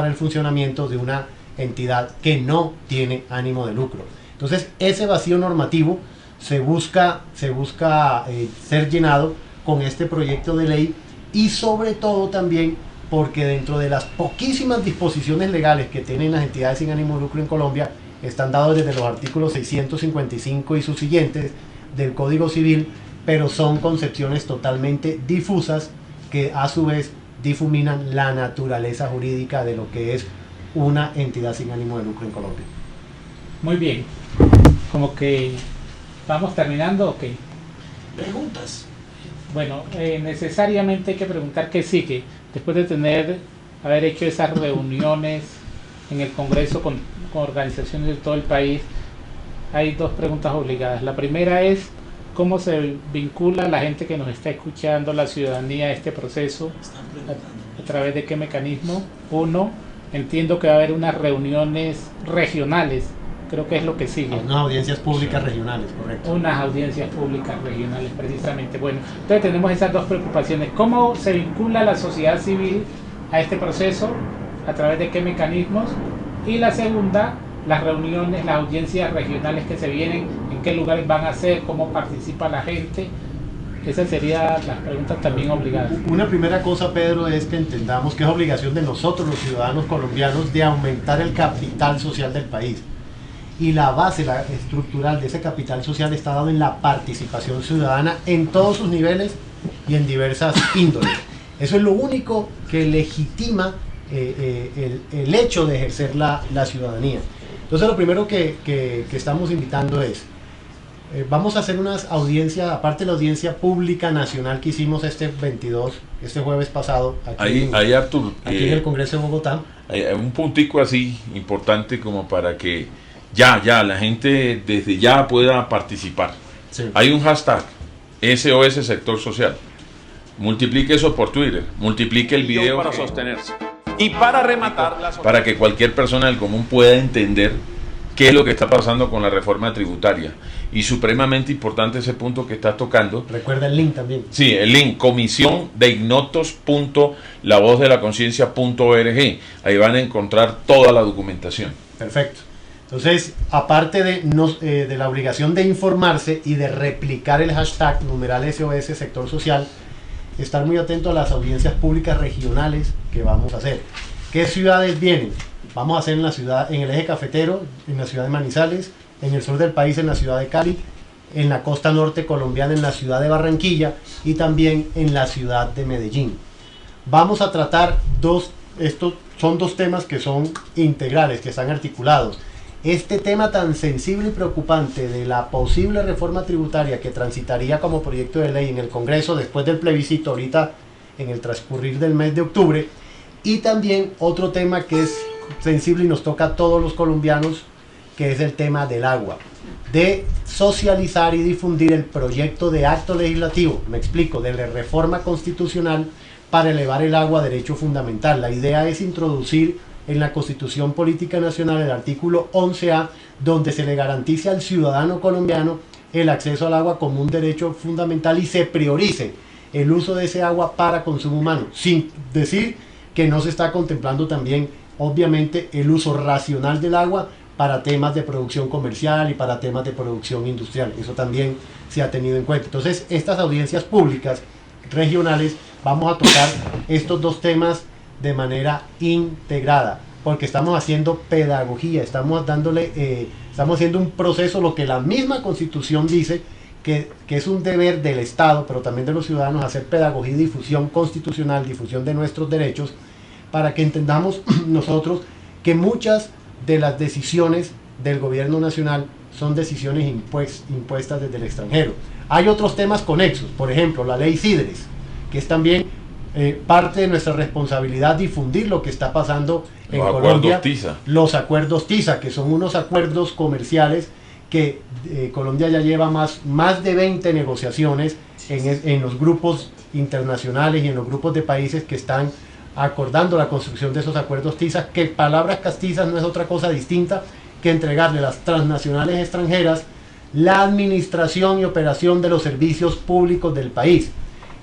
el funcionamiento de una entidad que no tiene ánimo de lucro. Entonces, ese vacío normativo se busca ser llenado con este proyecto de ley, y sobre todo también porque dentro de las poquísimas disposiciones legales que tienen las entidades sin ánimo de lucro en Colombia, están dados desde los artículos 655 y sus siguientes del Código Civil, pero son concepciones totalmente difusas que a su vez difuminan la naturaleza jurídica de lo que es una entidad sin ánimo de lucro en Colombia. Muy bien, como que vamos terminando, ¿ok? ¿Preguntas? Bueno, necesariamente hay que preguntar qué sigue, después de haber hecho esas reuniones en el Congreso con organizaciones de todo el país. Hay dos preguntas obligadas. La primera es: ¿cómo se vincula la gente que nos está escuchando, la ciudadanía, a este proceso? ¿A través de qué mecanismo? Uno, entiendo que va a haber unas reuniones regionales, creo que es lo que sigue. Unas audiencias públicas regionales, correcto. Unas audiencias públicas regionales, precisamente. Bueno, entonces tenemos esas dos preocupaciones. ¿Cómo se vincula la sociedad civil a este proceso? ¿A través de qué mecanismos? Y la segunda, las reuniones, las audiencias regionales que se vienen, en qué lugares van a ser, cómo participa la gente. Esas serían las preguntas también obligadas. Una primera cosa, Pedro, es que entendamos que es obligación de nosotros, los ciudadanos colombianos, de aumentar el capital social del país. Y la base estructural de ese capital social está dado en la participación ciudadana en todos sus niveles y en diversas índoles. Eso es lo único que legitima el hecho de ejercer la ciudadanía. Entonces, lo primero que estamos invitando es, vamos a hacer unas audiencias, aparte de la audiencia pública nacional que hicimos este jueves pasado, aquí Artur, en el Congreso de Bogotá. Hay un puntico así importante como para que ya la gente desde ya pueda participar. Sí. Hay un hashtag SOS Sector Social. Multiplique eso por Twitter, multiplique el video para sostenerse. Y para rematar, para que cualquier persona del común pueda entender qué es lo que está pasando con la reforma tributaria. Y supremamente importante ese punto que estás tocando. Recuerda el link también. Sí, el link, comisiondeiignotos.lavozdelaconsciencia.org. Ahí van a encontrar toda la documentación. Perfecto. Entonces, aparte de la obligación de informarse y de replicar el hashtag #SOS Sector Social, estar muy atento a las audiencias públicas regionales que vamos a hacer. ¿Qué ciudades vienen? Vamos a hacer en el eje cafetero, en la ciudad de Manizales, en el sur del país, en la ciudad de Cali, en la costa norte colombiana, en la ciudad de Barranquilla, y también en la ciudad de Medellín. Vamos a tratar estos son dos temas que son integrales, que están articulados. Este tema tan sensible y preocupante de la posible reforma tributaria que transitaría como proyecto de ley en el Congreso después del plebiscito, ahorita en el transcurrir del mes de octubre, y también otro tema que es sensible y nos toca a todos los colombianos, que es el tema del agua, de socializar y difundir el proyecto de acto legislativo, me explico, de la reforma constitucional para elevar el agua a derecho fundamental. La idea es introducir en la Constitución Política Nacional el artículo 11A, donde se le garantice al ciudadano colombiano el acceso al agua como un derecho fundamental y se priorice el uso de ese agua para consumo humano, sin decir que no se está contemplando también, obviamente, el uso racional del agua para temas de producción comercial y para temas de producción industrial. Eso también se ha tenido en cuenta. Entonces, estas audiencias públicas regionales, vamos a tocar estos dos temas de manera integrada, porque estamos haciendo pedagogía, estamos haciendo un proceso, lo que la misma Constitución dice, que es un deber del Estado, pero también de los ciudadanos, hacer pedagogía y difusión constitucional, difusión de nuestros derechos, para que entendamos nosotros que muchas de las decisiones del gobierno nacional son decisiones impuestas desde el extranjero. Hay otros temas conexos, por ejemplo, la ley CIDRES, que es también parte de nuestra responsabilidad difundir lo que está pasando en Colombia. Los acuerdos TISA, que son unos acuerdos comerciales que Colombia ya lleva más de 20 negociaciones en los grupos internacionales y en los grupos de países que están acordando la construcción de esos acuerdos TISA, que palabras castizas no es otra cosa distinta que entregarle a las transnacionales extranjeras la administración y operación de los servicios públicos del país.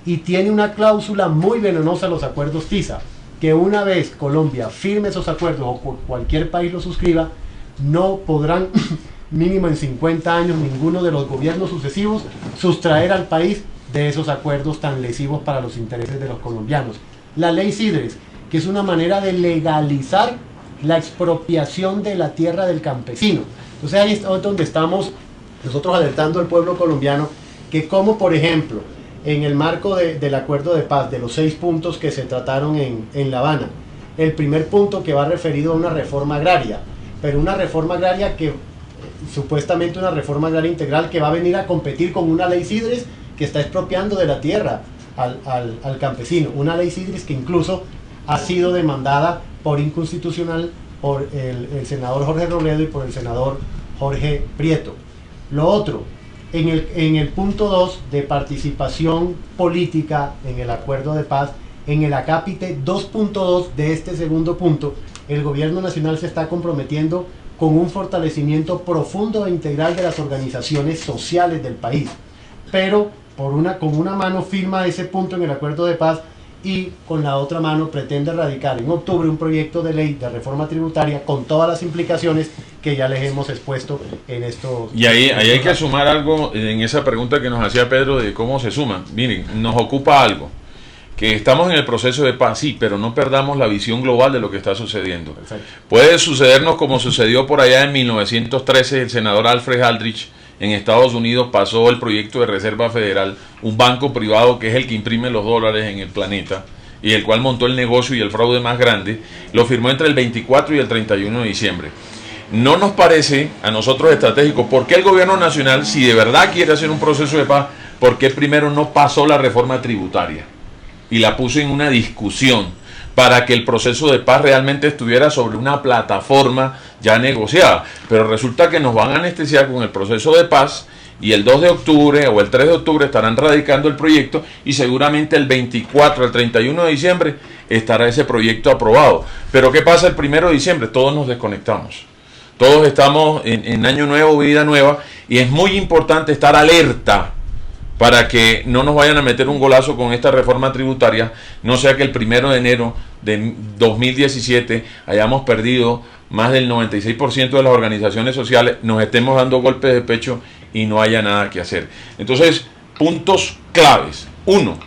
Y tiene una cláusula muy venenosa los acuerdos TISA, que una vez Colombia firme esos acuerdos o cualquier país los suscriba, no podrán, mínimo en 50 años, ninguno de los gobiernos sucesivos sustraer al país de esos acuerdos tan lesivos para los intereses de los colombianos. La ley CIDRES, que es una manera de legalizar la expropiación de la tierra del campesino. Entonces ahí es donde estamos nosotros alertando al pueblo colombiano que, como por ejemplo en el marco del acuerdo de paz, de los 6 puntos que se trataron en La Habana, el primer punto que va referido a una reforma agraria, pero una reforma agraria que supuestamente una reforma agraria integral que va a venir a competir con una ley CIDRES que está expropiando de la tierra al campesino, una ley CIDRES que incluso ha sido demandada por inconstitucional por el senador Jorge Robledo y por el senador Jorge Prieto. Lo otro, en el punto 2 de participación política en el acuerdo de paz, en el acápite 2.2 de este segundo punto, el gobierno nacional se está comprometiendo con un fortalecimiento profundo e integral de las organizaciones sociales del país, pero con una mano firma ese punto en el acuerdo de paz y con la otra mano pretende radicar en octubre un proyecto de ley de reforma tributaria con todas las implicaciones que ya les hemos expuesto en estos... Y ahí hay que sumar algo en esa pregunta que nos hacía Pedro de cómo se suma. Miren, nos ocupa algo, que estamos en el proceso de paz, sí, pero no perdamos la visión global de lo que está sucediendo. Perfecto. Puede sucedernos como sucedió por allá en 1913, el senador Alfred Aldrich en Estados Unidos pasó el proyecto de Reserva Federal, un banco privado que es el que imprime los dólares en el planeta y el cual montó el negocio y el fraude más grande, lo firmó entre el 24 y el 31 de diciembre. No nos parece a nosotros estratégico, ¿por qué el gobierno nacional, si de verdad quiere hacer un proceso de paz, por qué primero no pasó la reforma tributaria y la puso en una discusión para que el proceso de paz realmente estuviera sobre una plataforma ya negociada? Pero resulta que nos van a anestesiar con el proceso de paz y el 2 de octubre o el 3 de octubre estarán radicando el proyecto y seguramente el 24, el 31 de diciembre estará ese proyecto aprobado. Pero ¿qué pasa el 1 de diciembre? Todos nos desconectamos. Todos estamos en año nuevo, vida nueva, y es muy importante estar alerta para que no nos vayan a meter un golazo con esta reforma tributaria, no sea que el 1 de enero de 2017 hayamos perdido más del 96% de las organizaciones sociales, nos estemos dando golpes de pecho y no haya nada que hacer. Entonces, puntos claves. 1,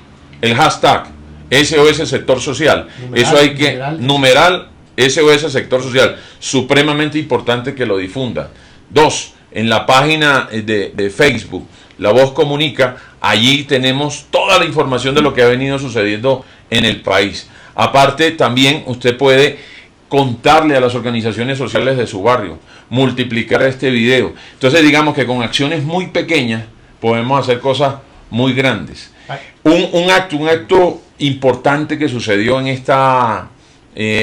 el hashtag SOS Sector Social. Eso hay que, numeral SOS Sector Social, supremamente importante que lo difundan. 2, en la página de Facebook, La Voz Comunica, allí tenemos toda la información de lo que ha venido sucediendo en el país. Aparte, también usted puede contarle a las organizaciones sociales de su barrio, multiplicar este video. Entonces, digamos que con acciones muy pequeñas podemos hacer cosas muy grandes. Un acto importante que sucedió en esta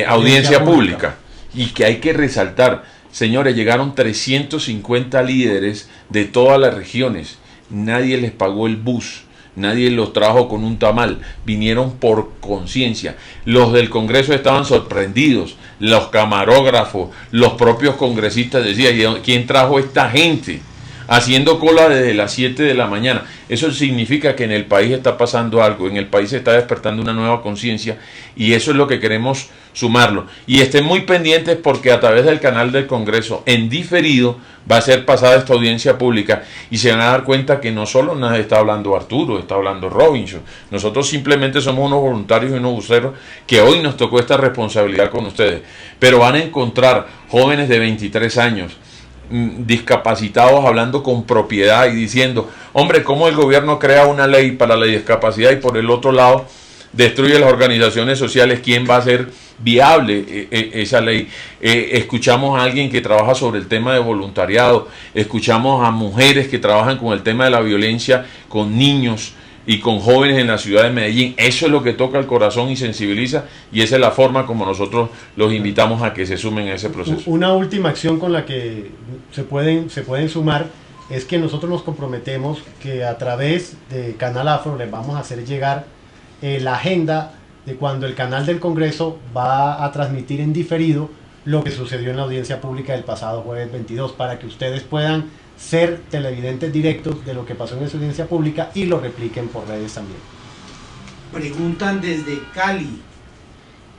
audiencia pública y que hay que resaltar. Señores, llegaron 350 líderes de todas las regiones. Nadie les pagó el bus. Nadie los trajo con un tamal, vinieron por conciencia. Los del Congreso estaban sorprendidos, los camarógrafos, los propios congresistas decían, ¿quién trajo esta gente? Haciendo cola desde las 7 de la mañana. Eso significa que en el país está pasando algo, en el país se está despertando una nueva conciencia y eso es lo que queremos sumarlo. Y estén muy pendientes porque a través del canal del Congreso, en diferido, va a ser pasada esta audiencia pública y se van a dar cuenta que no solo nos está hablando Arturo, está hablando Robinson. Nosotros simplemente somos unos voluntarios y unos buceros que hoy nos tocó esta responsabilidad con ustedes. Pero van a encontrar jóvenes de 23 años, discapacitados hablando con propiedad y diciendo, hombre, ¿cómo el gobierno crea una ley para la discapacidad y por el otro lado destruye las organizaciones sociales? ¿Quién va a hacer viable esa ley? Escuchamos a alguien que trabaja sobre el tema de voluntariado, escuchamos a mujeres que trabajan con el tema de la violencia con niños y con jóvenes en la ciudad de Medellín. Eso es lo que toca el corazón y sensibiliza, y esa es la forma como nosotros los invitamos a que se sumen a ese proceso. Una última acción con la que se pueden sumar es que nosotros nos comprometemos que a través de Canal Afro les vamos a hacer llegar la agenda de cuando el canal del Congreso va a transmitir en diferido lo que sucedió en la audiencia pública del pasado jueves 22, para que ustedes puedan ser televidentes directos de lo que pasó en esa audiencia pública y lo repliquen por redes también. Preguntan desde Cali,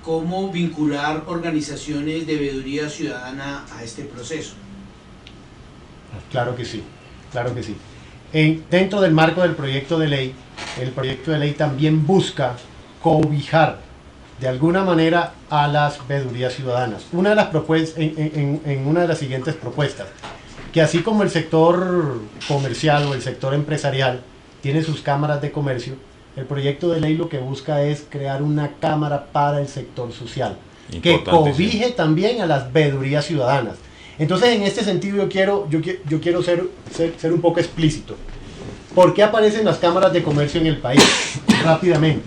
¿cómo vincular organizaciones de veeduría ciudadana a este proceso? Claro que sí, claro que sí. Dentro del marco del proyecto de ley, el proyecto de ley también busca cobijar de alguna manera a las veedurías ciudadanas. Una de las propuestas, en una de las siguientes propuestas, que así como el sector comercial o el sector empresarial tiene sus cámaras de comercio, el proyecto de ley lo que busca es crear una cámara para el sector social, que cobije también a las veedurías ciudadanas. Entonces, en este sentido, yo quiero ser un poco explícito. ¿Por qué aparecen las cámaras de comercio en el país? Rápidamente.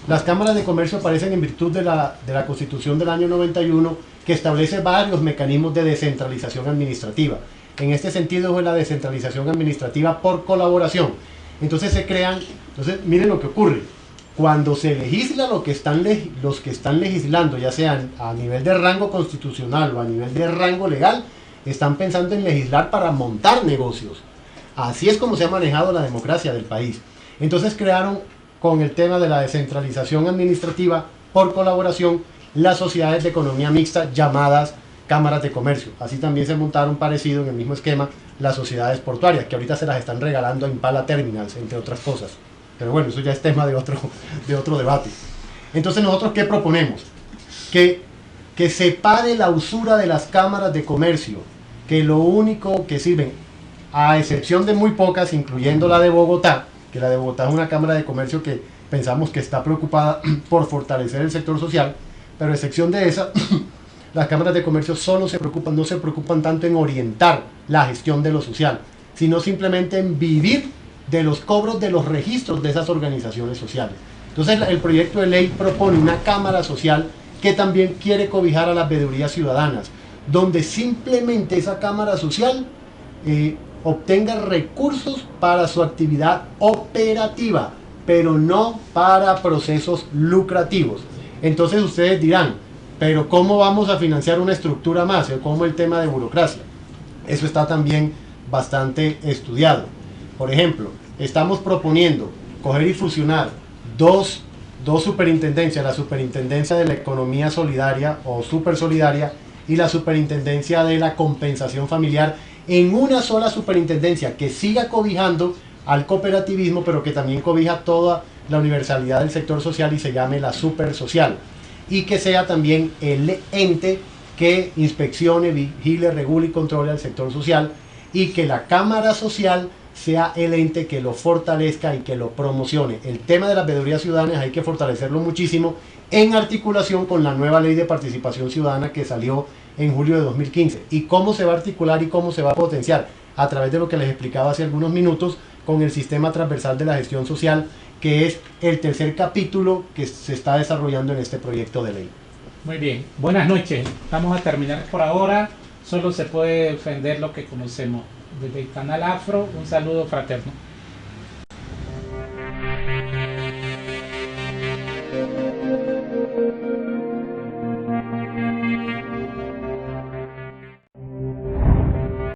Las cámaras de comercio aparecen en virtud de la Constitución del año 91, que establece varios mecanismos de descentralización administrativa. En este sentido es la descentralización administrativa por colaboración. Entonces miren lo que ocurre. Cuando se legisla los que están legislando, ya sean a nivel de rango constitucional o a nivel de rango legal, están pensando en legislar para montar negocios. Así es como se ha manejado la democracia del país. Entonces crearon, con el tema de la descentralización administrativa por colaboración, las sociedades de economía mixta llamadas cámaras de comercio. Así también se montaron parecido en el mismo esquema las sociedades portuarias, que ahorita se las están regalando a Impala Terminals, entre otras cosas. Pero bueno, eso ya es tema de otro debate. Entonces, ¿nosotros qué proponemos? Que se pare la usura de las cámaras de comercio, que lo único que sirven, a excepción de muy pocas, incluyendo la de Bogotá, que la de Bogotá es una cámara de comercio que pensamos que está preocupada por fortalecer el sector social, pero a excepción de esa, las cámaras de comercio no se preocupan tanto en orientar la gestión de lo social, sino simplemente en vivir de los cobros de los registros de esas organizaciones sociales. Entonces el proyecto de ley propone una cámara social que también quiere cobijar a las veedurías ciudadanas, donde simplemente esa cámara social obtenga recursos para su actividad operativa, pero no para procesos lucrativos. Entonces ustedes dirán, pero ¿cómo vamos a financiar una estructura más? ¿Cómo el tema de burocracia? Eso está también bastante estudiado. Por ejemplo, estamos proponiendo coger y fusionar dos superintendencias, la Superintendencia de la Economía Solidaria o Super Solidaria y la Superintendencia de la Compensación Familiar en una sola superintendencia que siga cobijando al cooperativismo, pero que también cobija toda la universalidad del sector social y se llame la Super Social, y que sea también el ente que inspeccione, vigile, regule y controle al sector social, y que la Cámara Social sea el ente que lo fortalezca y que lo promocione. El tema de las veedurías ciudadanas hay que fortalecerlo muchísimo en articulación con la nueva ley de participación ciudadana que salió en julio de 2015. ¿Y cómo se va a articular y cómo se va a potenciar? A través de lo que les explicaba hace algunos minutos con el sistema transversal de la gestión social, que es el tercer capítulo que se está desarrollando en este proyecto de ley. Muy bien, buenas noches. Vamos a terminar por ahora solo se puede defender lo que conocemos. Desde el canal Afro, un saludo fraterno.